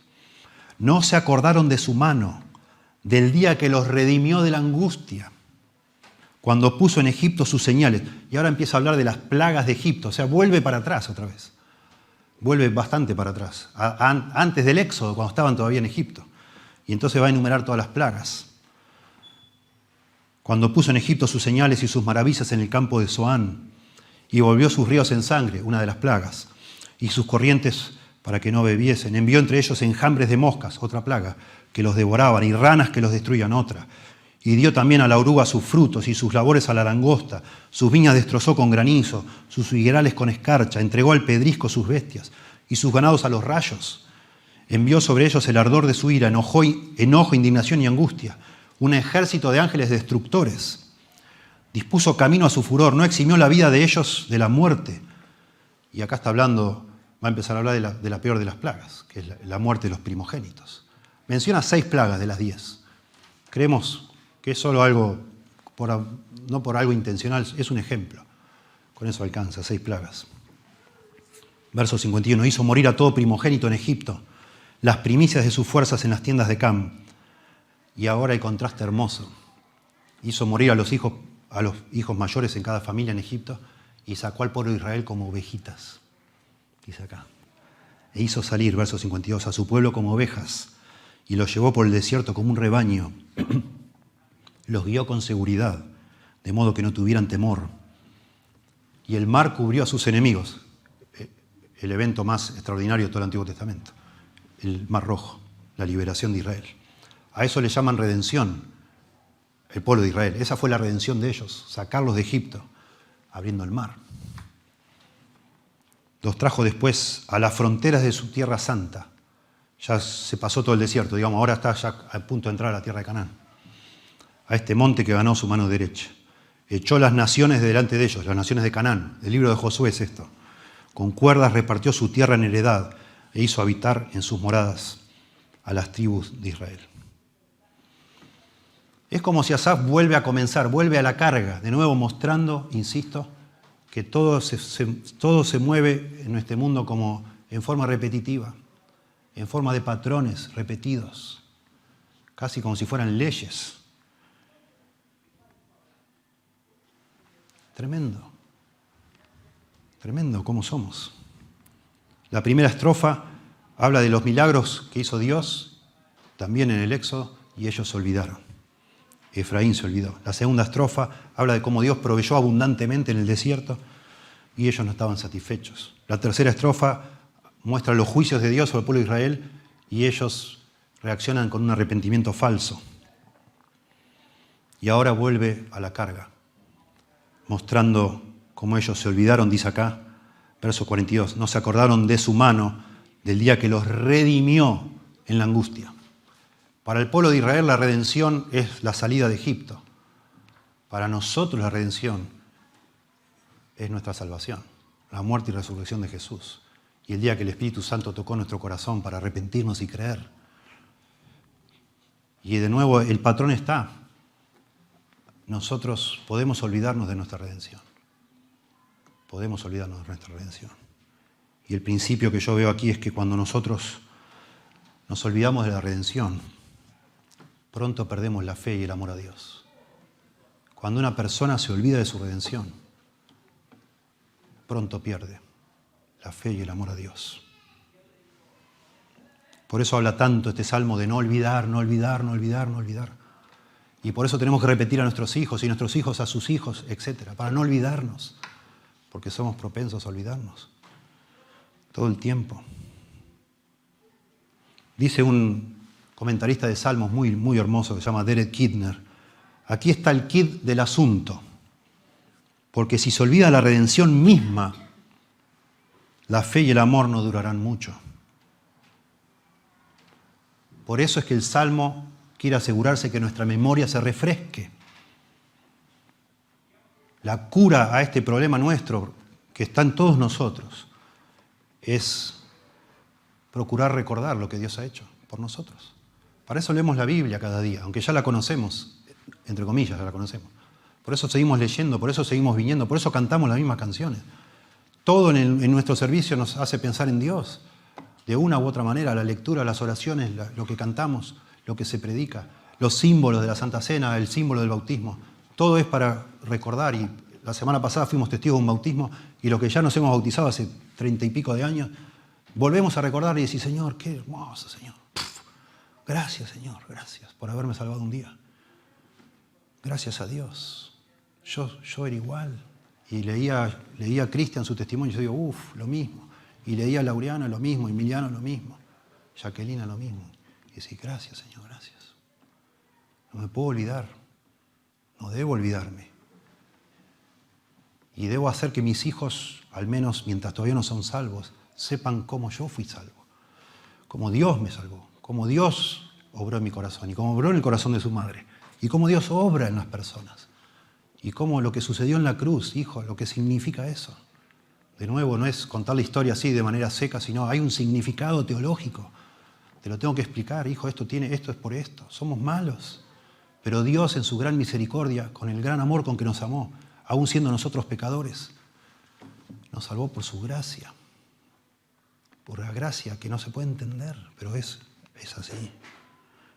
Speaker 1: No se acordaron de su mano, del día que los redimió de la angustia, cuando puso en Egipto sus señales. Y ahora empieza a hablar de las plagas de Egipto, o sea, vuelve para atrás otra vez. vuelve bastante para atrás, antes del Éxodo, cuando estaban todavía en Egipto. Y entonces va a enumerar todas las plagas. Cuando puso en Egipto sus señales y sus maravillas en el campo de Zoán, y volvió sus ríos en sangre, una de las plagas, y sus corrientes para que no bebiesen. Envió entre ellos enjambres de moscas, otra plaga, que los devoraban, y ranas que los destruían, otra. Y dio también a la oruga sus frutos y sus labores a la langosta. Sus viñas destrozó con granizo, sus higuerales con escarcha. Entregó al pedrisco sus bestias y sus ganados a los rayos. Envió sobre ellos el ardor de su ira, enojo, indignación y angustia. Un ejército de ángeles destructores. Dispuso camino a su furor, no eximió la vida de ellos de la muerte. Y acá está hablando, va a empezar a hablar de la peor de las plagas, que es la muerte de los primogénitos. Menciona 6 plagas de las 10. Creemos que es solo algo, no por algo intencional, es un ejemplo. Con eso alcanza, 6 plagas. Verso 51, hizo morir a todo primogénito en Egipto, las primicias de sus fuerzas en las tiendas de Cam. Y ahora el contraste hermoso. Hizo morir a los hijos mayores en cada familia en Egipto y sacó al pueblo de Israel como ovejitas. Dice acá. E hizo salir, verso 52, a su pueblo como ovejas y los llevó por el desierto como un rebaño. Los guió con seguridad, de modo que no tuvieran temor. Y el mar cubrió a sus enemigos. El evento más extraordinario de todo el Antiguo Testamento. El Mar Rojo, la liberación de Israel. A eso le llaman redención, el pueblo de Israel. Esa fue la redención de ellos, sacarlos de Egipto, abriendo el mar. Los trajo después a las fronteras de su tierra santa. Ya se pasó todo el desierto, digamos, ahora está ya a punto de entrar a la tierra de Canaán. A este monte que ganó su mano derecha. Echó las naciones de delante de ellos, las naciones de Canaán. El libro de Josué es esto. Con cuerdas repartió su tierra en heredad e hizo habitar en sus moradas a las tribus de Israel. Es como si Asaf vuelve a comenzar, vuelve a la carga, de nuevo mostrando, insisto, que todo se mueve en este mundo como en forma repetitiva, en forma de patrones repetidos, casi como si fueran leyes. Tremendo, tremendo cómo somos. La primera estrofa habla de los milagros que hizo Dios, también en el Éxodo, y ellos se olvidaron. Efraín se olvidó. La segunda estrofa habla de cómo Dios proveyó abundantemente en el desierto y ellos no estaban satisfechos. La tercera estrofa muestra los juicios de Dios sobre el pueblo de Israel y ellos reaccionan con un arrepentimiento falso. Y ahora vuelve a la carga, mostrando cómo ellos se olvidaron, dice acá, verso 42, no se acordaron de su mano del día que los redimió en la angustia. Para el pueblo de Israel la redención es la salida de Egipto. Para nosotros la redención es nuestra salvación, la muerte y resurrección de Jesús. Y el día que el Espíritu Santo tocó nuestro corazón para arrepentirnos y creer. Y de nuevo el patrón está. Nosotros podemos olvidarnos de nuestra redención. Podemos olvidarnos de nuestra redención. Y el principio que yo veo aquí es que cuando nosotros nos olvidamos de la redención, pronto perdemos la fe y el amor a Dios. Cuando una persona se olvida de su redención, pronto pierde la fe y el amor a Dios. Por eso habla tanto este salmo de no olvidar, no olvidar, no olvidar, no olvidar. Y por eso tenemos que repetir a nuestros hijos y nuestros hijos a sus hijos, etc., para no olvidarnos, porque somos propensos a olvidarnos todo el tiempo. Dice un comentarista de Salmos muy, muy hermoso que se llama Derek Kidner, aquí está el quid del asunto, porque si se olvida la redención misma, la fe y el amor no durarán mucho. Por eso es que el Salmo quiere asegurarse que nuestra memoria se refresque. La cura a este problema nuestro, que está en todos nosotros, es procurar recordar lo que Dios ha hecho por nosotros. Para eso leemos la Biblia cada día, aunque ya la conocemos, entre comillas ya la conocemos. Por eso seguimos leyendo, por eso seguimos viniendo, por eso cantamos las mismas canciones. Todo en nuestro servicio nos hace pensar en Dios, de una u otra manera, la lectura, las oraciones, lo que cantamos, lo que se predica, los símbolos de la Santa Cena, el símbolo del bautismo. Todo es para recordar, y la semana pasada fuimos testigos de un bautismo, y los que ya nos hemos bautizado hace 30 y pico de años, volvemos a recordar y decir, Señor, qué hermoso, Señor. Gracias, Señor, gracias por haberme salvado un día. Gracias a Dios. Yo era igual. Y leía a Cristian su testimonio y yo digo, lo mismo. Y leía a Laureana lo mismo, Emiliano lo mismo, Jacqueline lo mismo. Y decía, gracias, Señor, gracias. No me puedo olvidar. No debo olvidarme. Y debo hacer que mis hijos, al menos mientras todavía no son salvos, sepan cómo yo fui salvo. Cómo Dios me salvó. Cómo Dios obró en mi corazón. Y cómo obró en el corazón de su madre. Y cómo Dios obra en las personas. Y cómo lo que sucedió en la cruz, hijo, lo que significa eso. De nuevo, no es contar la historia así de manera seca, sino hay un significado teológico. Te lo tengo que explicar, hijo, esto es por esto. Somos malos. Pero Dios en su gran misericordia, con el gran amor con que nos amó, aún siendo nosotros pecadores, nos salvó por su gracia. Por la gracia que no se puede entender, pero es así.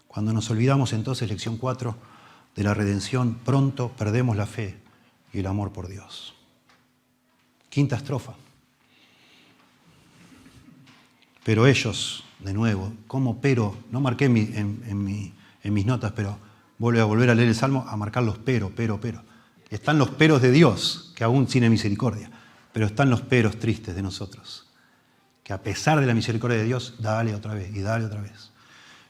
Speaker 1: Cuando nos olvidamos entonces, lección 4, de la redención, pronto perdemos la fe y el amor por Dios. Quinta estrofa. Pero ellos, de nuevo, pero, no marqué en mis notas, pero voy a volver a leer el Salmo, a marcar los pero. Están los peros de Dios, que aún tiene misericordia, pero están los peros tristes de nosotros, que a pesar de la misericordia de Dios, dale otra vez y dale otra vez.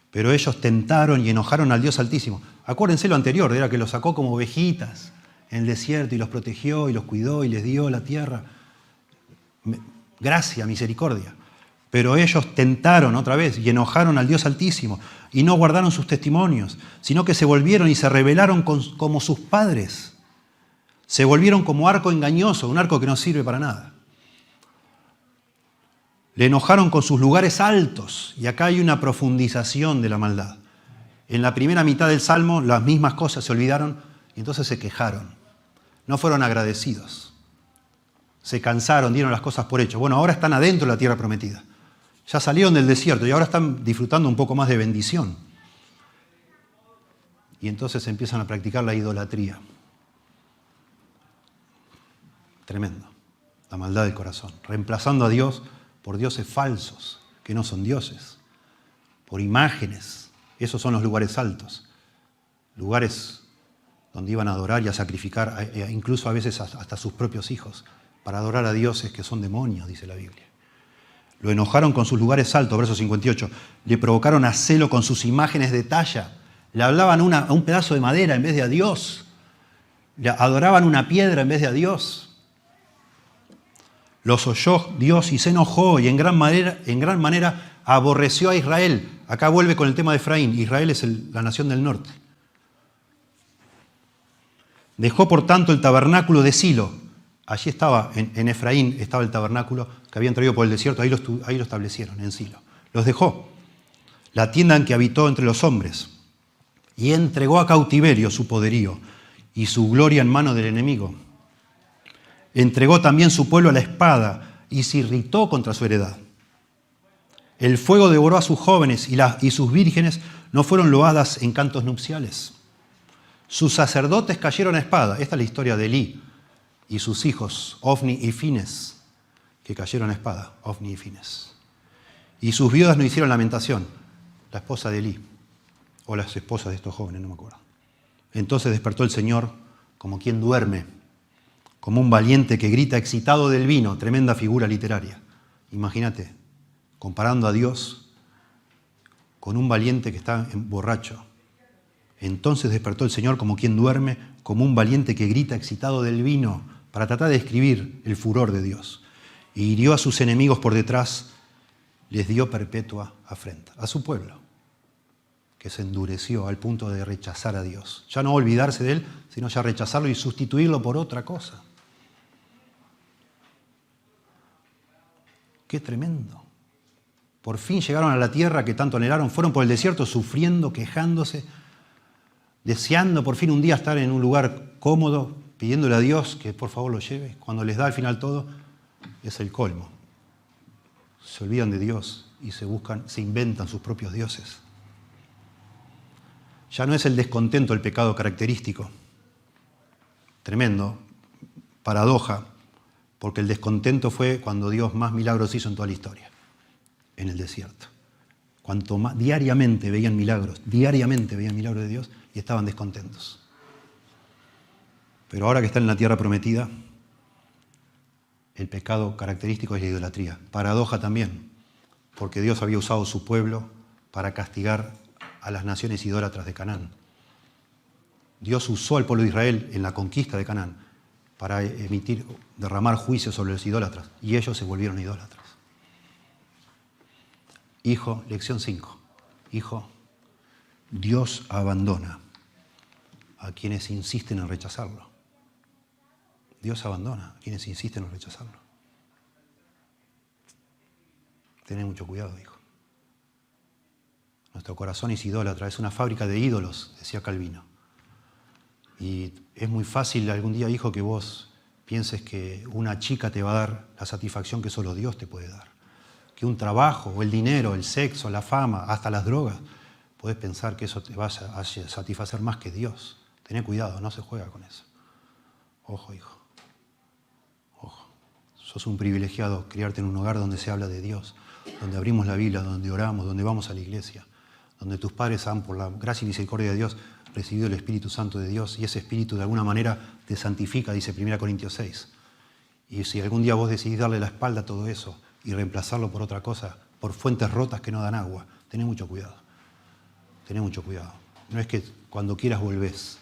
Speaker 1: Pero ellos tentaron y enojaron al Dios Altísimo. Acuérdense lo anterior, era que los sacó como ovejitas en el desierto y los protegió y los cuidó y les dio la tierra. Gracia, misericordia. Pero ellos tentaron otra vez y enojaron al Dios Altísimo y no guardaron sus testimonios, sino que se volvieron y se rebelaron como sus padres. Se volvieron como arco engañoso, un arco que no sirve para nada. Le enojaron con sus lugares altos, y acá hay una profundización de la maldad. En la primera mitad del Salmo las mismas cosas se olvidaron y entonces se quejaron. No fueron agradecidos. Se cansaron, dieron las cosas por hecho. Bueno, ahora están adentro de la tierra prometida. Ya salieron del desierto y ahora están disfrutando un poco más de bendición. Y entonces empiezan a practicar la idolatría. Tremendo. La maldad del corazón. Reemplazando a Dios por dioses falsos, que no son dioses, por imágenes. Esos son los lugares altos, lugares donde iban a adorar y a sacrificar, incluso a veces hasta sus propios hijos, para adorar a dioses que son demonios, dice la Biblia. Lo enojaron con sus lugares altos, verso 58, le provocaron a celo con sus imágenes de talla, le hablaban a un pedazo de madera en vez de a Dios, le adoraban una piedra en vez de a Dios. Los oyó Dios y se enojó y en gran manera aborreció a Israel. Acá vuelve con el tema de Efraín. Israel es la nación del norte. Dejó por tanto el tabernáculo de Silo. Allí estaba, en Efraín estaba el tabernáculo que habían traído por el desierto. Ahí lo establecieron, en Silo. Los dejó. La tienda en que habitó entre los hombres. Y entregó a cautiverio su poderío y su gloria en mano del enemigo. Entregó también su pueblo a la espada y se irritó contra su heredad. El fuego devoró a sus jóvenes y sus vírgenes no fueron loadas en cantos nupciales. Sus sacerdotes cayeron a espada. Esta es la historia de Elí y sus hijos, Ofni y Fines, que cayeron a espada, Ofni y Fines. Y sus viudas no hicieron lamentación. La esposa de Elí, o las esposas de estos jóvenes, no me acuerdo. Entonces despertó el Señor como quien duerme, como un valiente que grita excitado del vino, tremenda figura literaria. Imagínate, comparando a Dios con un valiente que está borracho. Entonces despertó el Señor como quien duerme, como un valiente que grita excitado del vino, para tratar de describir el furor de Dios. Y hirió a sus enemigos por detrás, les dio perpetua afrenta. A su pueblo, que se endureció al punto de rechazar a Dios. Ya no olvidarse de Él, sino ya rechazarlo y sustituirlo por otra cosa. ¡Qué tremendo! Por fin llegaron a la tierra que tanto anhelaron, fueron por el desierto sufriendo, quejándose, deseando por fin un día estar en un lugar cómodo, pidiéndole a Dios que por favor lo lleve. Cuando les da al final todo, es el colmo. Se olvidan de Dios y se inventan sus propios dioses. Ya no es el descontento el pecado característico. Tremendo, paradoja, porque el descontento fue cuando Dios más milagros hizo en toda la historia. en el desierto. Cuanto más, diariamente veían milagros de Dios y estaban descontentos. Pero ahora que están en la tierra prometida, el pecado característico es la idolatría. Paradoja también, porque Dios había usado su pueblo para castigar a las naciones idólatras de Canaán. Dios usó al pueblo de Israel en la conquista de Canaán para derramar juicio sobre los idólatras, y ellos se volvieron idólatras. Hijo, lección 5. Hijo, Dios abandona a quienes insisten en rechazarlo. Dios abandona a quienes insisten en rechazarlo. Tened mucho cuidado, hijo. Nuestro corazón es idólatra, es una fábrica de ídolos, decía Calvino. Y es muy fácil algún día, hijo, que vos pienses que una chica te va a dar la satisfacción que solo Dios te puede dar. Que un trabajo, o el dinero, el sexo, la fama, hasta las drogas, podés pensar que eso te va a satisfacer más que Dios. Tené cuidado, no se juega con eso. Ojo, hijo. Ojo. Sos un privilegiado criarte en un hogar donde se habla de Dios, donde abrimos la Biblia, donde oramos, donde vamos a la iglesia, donde tus padres han, por la gracia y misericordia de Dios, recibido el Espíritu Santo de Dios, y ese Espíritu de alguna manera te santifica, dice 1 Corintios 6. Y si algún día vos decidís darle la espalda a todo eso y reemplazarlo por otra cosa, por fuentes rotas que no dan agua, tené mucho cuidado. Tené mucho cuidado. No es que cuando quieras volvés,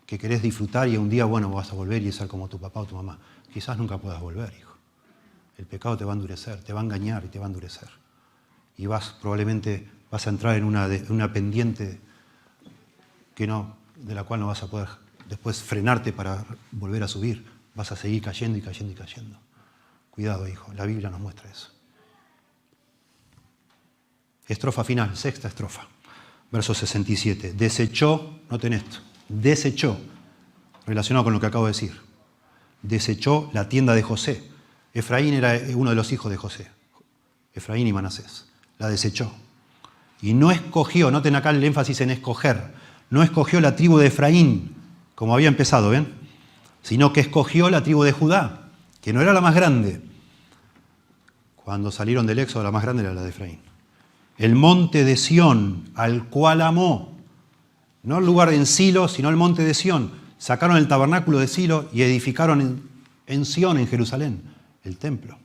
Speaker 1: que querés disfrutar y un día, bueno, vas a volver y ser como tu papá o tu mamá. Quizás nunca puedas volver, hijo. El pecado te va a endurecer, te va a engañar y te va a endurecer. Y probablemente vas a entrar en una pendiente de la cual no vas a poder después frenarte para volver a subir. Vas a seguir cayendo y cayendo y cayendo. Cuidado, hijo, la Biblia nos muestra eso. Estrofa final, sexta estrofa, verso 67. Desechó, noten esto, desechó, relacionado con lo que acabo de decir, desechó la tienda de José. Efraín era uno de los hijos de José, Efraín y Manasés. La desechó. Y no escogió, noten acá el énfasis en escoger, no escogió la tribu de Efraín, como había empezado, ¿ven? Sino que escogió la tribu de Judá, que no era la más grande. Cuando salieron del Éxodo, la más grande era la de Efraín. El monte de Sión, al cual amó. No el lugar en Silo, sino el monte de Sión. Sacaron el tabernáculo de Silo y edificaron en Sión, en Jerusalén, el templo.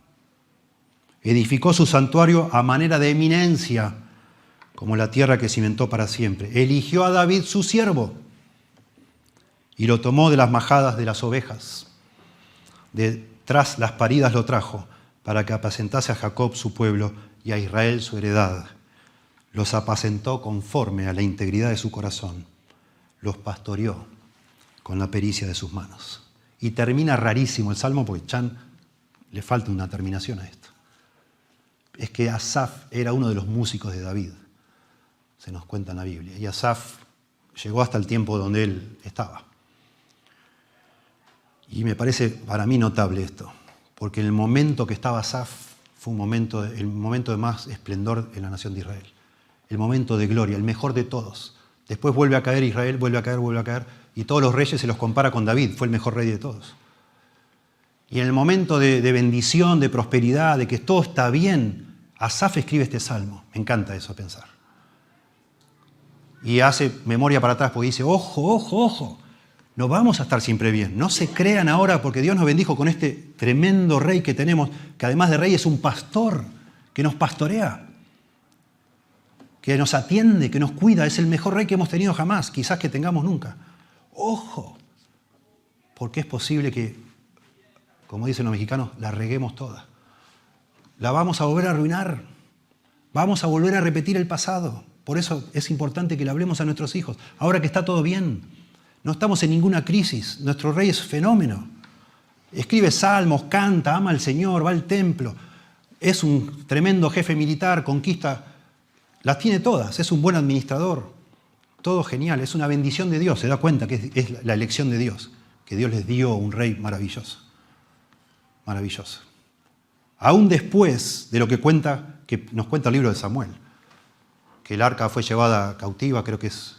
Speaker 1: Edificó su santuario a manera de eminencia, como la tierra que cimentó para siempre. Eligió a David su siervo y lo tomó de las majadas de las ovejas. Tras las paridas lo trajo para que apacentase a Jacob su pueblo y a Israel su heredad. Los apacentó conforme a la integridad de su corazón. Los pastoreó con la pericia de sus manos. Y termina rarísimo el Salmo porque le falta una terminación a esto. Es que Asaf era uno de los músicos de David. Se nos cuenta en la Biblia. Y Asaf llegó hasta el tiempo donde él estaba. Y me parece para mí notable esto, porque el momento que estaba Asaf fue el momento de más esplendor en la nación de Israel. El momento de gloria, el mejor de todos. Después vuelve a caer Israel, vuelve a caer, y todos los reyes se los compara con David, fue el mejor rey de todos. Y en el momento de bendición, de prosperidad, de que todo está bien, Asaf escribe este salmo. Me encanta eso pensar. Y hace memoria para atrás porque dice, ojo, ojo, ojo, no vamos a estar siempre bien. No se crean ahora porque Dios nos bendijo con este tremendo rey que tenemos, que además de rey es un pastor, que nos pastorea, que nos atiende, que nos cuida. Es el mejor rey que hemos tenido jamás, quizás que tengamos nunca. Ojo, porque es posible que, como dicen los mexicanos, la reguemos toda. La vamos a volver a arruinar. Vamos a volver a repetir el pasado. Por eso es importante que le hablemos a nuestros hijos. Ahora que está todo bien, no estamos en ninguna crisis. Nuestro rey es fenómeno. Escribe salmos, canta, ama al Señor, va al templo. Es un tremendo jefe militar, conquista. Las tiene todas. Es un buen administrador. Todo genial. Es una bendición de Dios. Se da cuenta que es la elección de Dios. Que Dios les dio un rey maravilloso. Maravilloso. Aún después de lo que nos cuenta el libro de Samuel, que el arca fue llevada cautiva, creo que es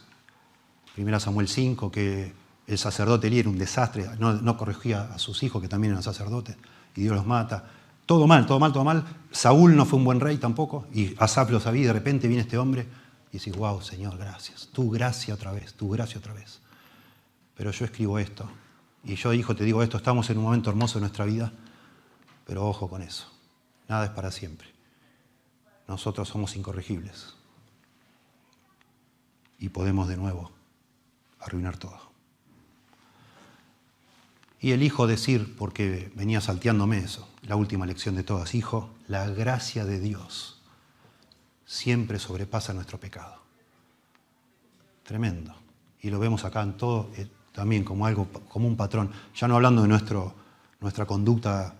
Speaker 1: 1 Samuel 5, que el sacerdote Elí era un desastre, no corregía a sus hijos, que también eran sacerdotes, y Dios los mata, Todo mal, todo mal, todo mal. Saúl no fue un buen rey tampoco, y Asaf lo sabía, y de repente viene este hombre y dice, wow, Señor, gracias. Tu gracia otra vez, tu gracia otra vez. Pero yo escribo esto, y yo, hijo, te digo esto, estamos en un momento hermoso de nuestra vida, pero ojo con eso. Nada es para siempre. Nosotros somos incorregibles. Y podemos de nuevo arruinar todo. Y el hijo decir, porque venía salteándome eso, la última lección de todas, hijo, la gracia de Dios siempre sobrepasa nuestro pecado. Tremendo. Y lo vemos acá en todo, también como algo, como un patrón. Ya no hablando de nuestra conducta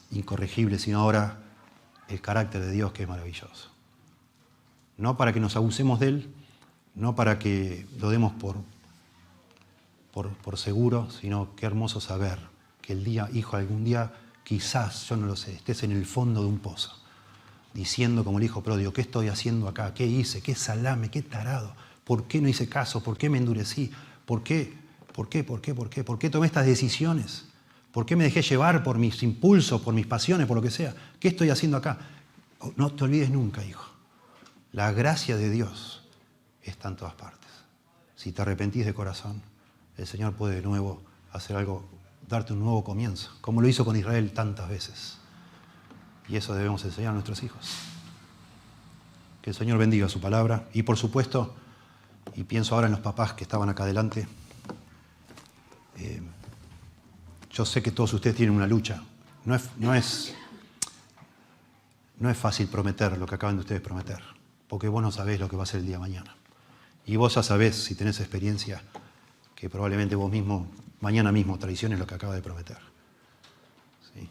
Speaker 1: incorregible, sino ahora el carácter de Dios que es maravilloso. No para que nos abusemos de Él, no para que lo demos por seguro, sino qué hermoso saber que el día, hijo, algún día, quizás, yo no lo sé, estés en el fondo de un pozo, diciendo como el hijo pródigo, ¿qué estoy haciendo acá? ¿Qué hice? ¿Qué salame? ¿Qué tarado? ¿Por qué no hice caso? ¿Por qué me endurecí? ¿Por qué? ¿Por qué? ¿Por qué? ¿Por qué? ¿Por qué tomé estas decisiones? ¿Por qué me dejé llevar por mis impulsos, por mis pasiones, por lo que sea? ¿Qué estoy haciendo acá? No te olvides nunca, hijo. La gracia de Dios está en todas partes. Si te arrepentís de corazón, el Señor puede de nuevo hacer algo, darte un nuevo comienzo, como lo hizo con Israel tantas veces. Y eso debemos enseñar a nuestros hijos. Que el Señor bendiga su palabra. Y por supuesto, y pienso ahora en los papás que estaban acá adelante, yo sé que todos ustedes tienen una lucha. No es fácil prometer lo que acaban de ustedes prometer, porque vos no sabés lo que va a ser el día de mañana. Y vos ya sabés, si tenés experiencia, que probablemente vos mismo, mañana mismo, traiciones lo que acabas de prometer. ¿Sí?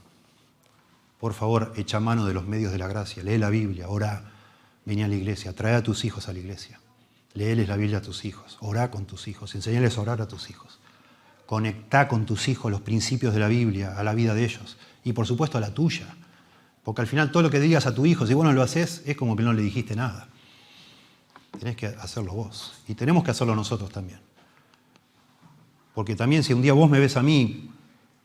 Speaker 1: Por favor, echa mano de los medios de la gracia, lee la Biblia, orá, vení a la iglesia, trae a tus hijos a la iglesia, léeles la Biblia a tus hijos, orá con tus hijos, enseñales a orar a tus hijos, conectá con tus hijos los principios de la Biblia a la vida de ellos y por supuesto a la tuya, porque al final todo lo que digas a tu hijo, si vos no lo haces, es como que no le dijiste nada. Tenés que hacerlo vos y tenemos que hacerlo nosotros también. Porque también si un día vos me ves a mí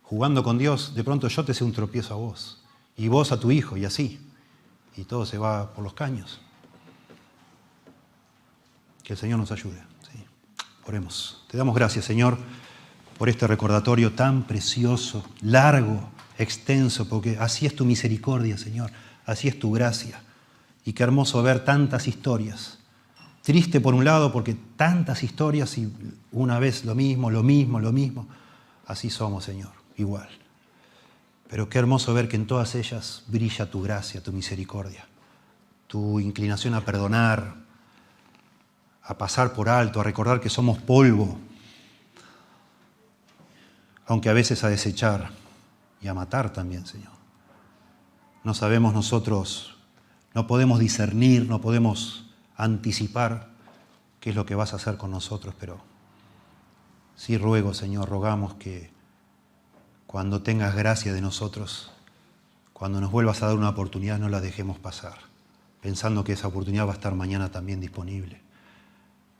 Speaker 1: jugando con Dios, de pronto yo te sé un tropiezo a vos, y vos a tu hijo, y así. Y todo se va por los caños. Que el Señor nos ayude. ¿Sí? Oremos. Te damos gracias, Señor, por este recordatorio tan precioso, largo, extenso, porque así es tu misericordia, Señor, así es tu gracia. Y qué hermoso ver tantas historias. Triste por un lado porque tantas historias y una vez lo mismo. Así somos, Señor, igual. Pero qué hermoso ver que en todas ellas brilla tu gracia, tu misericordia, tu inclinación a perdonar, a pasar por alto, a recordar que somos polvo, aunque a veces a desechar y a matar también, Señor. No sabemos nosotros, no podemos discernir, no podemos anticipar qué es lo que vas a hacer con nosotros, pero sí ruego, Señor, rogamos que cuando tengas gracia de nosotros, cuando nos vuelvas a dar una oportunidad, no la dejemos pasar, pensando que esa oportunidad va a estar mañana también disponible,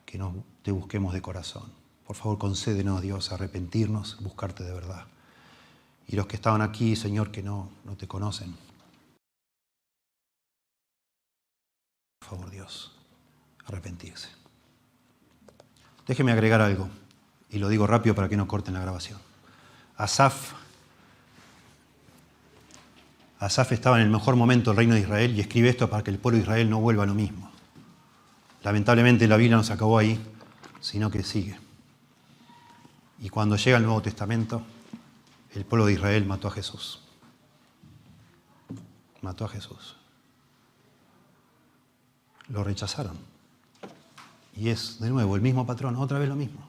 Speaker 1: que te busquemos de corazón. Por favor, concédenos, Dios, arrepentirnos, buscarte de verdad. Y los que estaban aquí, Señor, que no te conocen, por favor, Dios, arrepentirse. Déjeme agregar algo, y lo digo rápido para que no corten la grabación. Asaf estaba en el mejor momento del reino de Israel y escribe esto para que el pueblo de Israel no vuelva a lo mismo. Lamentablemente la Biblia no se acabó ahí, sino que sigue. Y cuando llega el Nuevo Testamento, el pueblo de Israel mató a Jesús. Mató a Jesús. Lo rechazaron. Y es, de nuevo, el mismo patrón, otra vez lo mismo.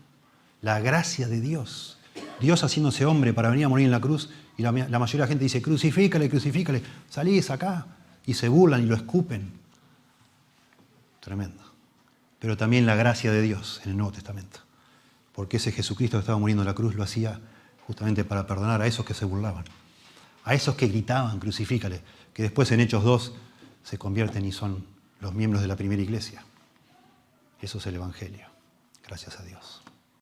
Speaker 1: La gracia de Dios. Dios haciéndose hombre para venir a morir en la cruz. Y la mayoría de la gente dice, crucifícale, crucifícale. Salís acá. Y se burlan y lo escupen. Tremendo. Pero también la gracia de Dios en el Nuevo Testamento. Porque ese Jesucristo que estaba muriendo en la cruz lo hacía justamente para perdonar a esos que se burlaban. A esos que gritaban, crucifícale. Que después en Hechos 2 se convierten y son los miembros de la primera iglesia. Eso es el Evangelio. Gracias a Dios.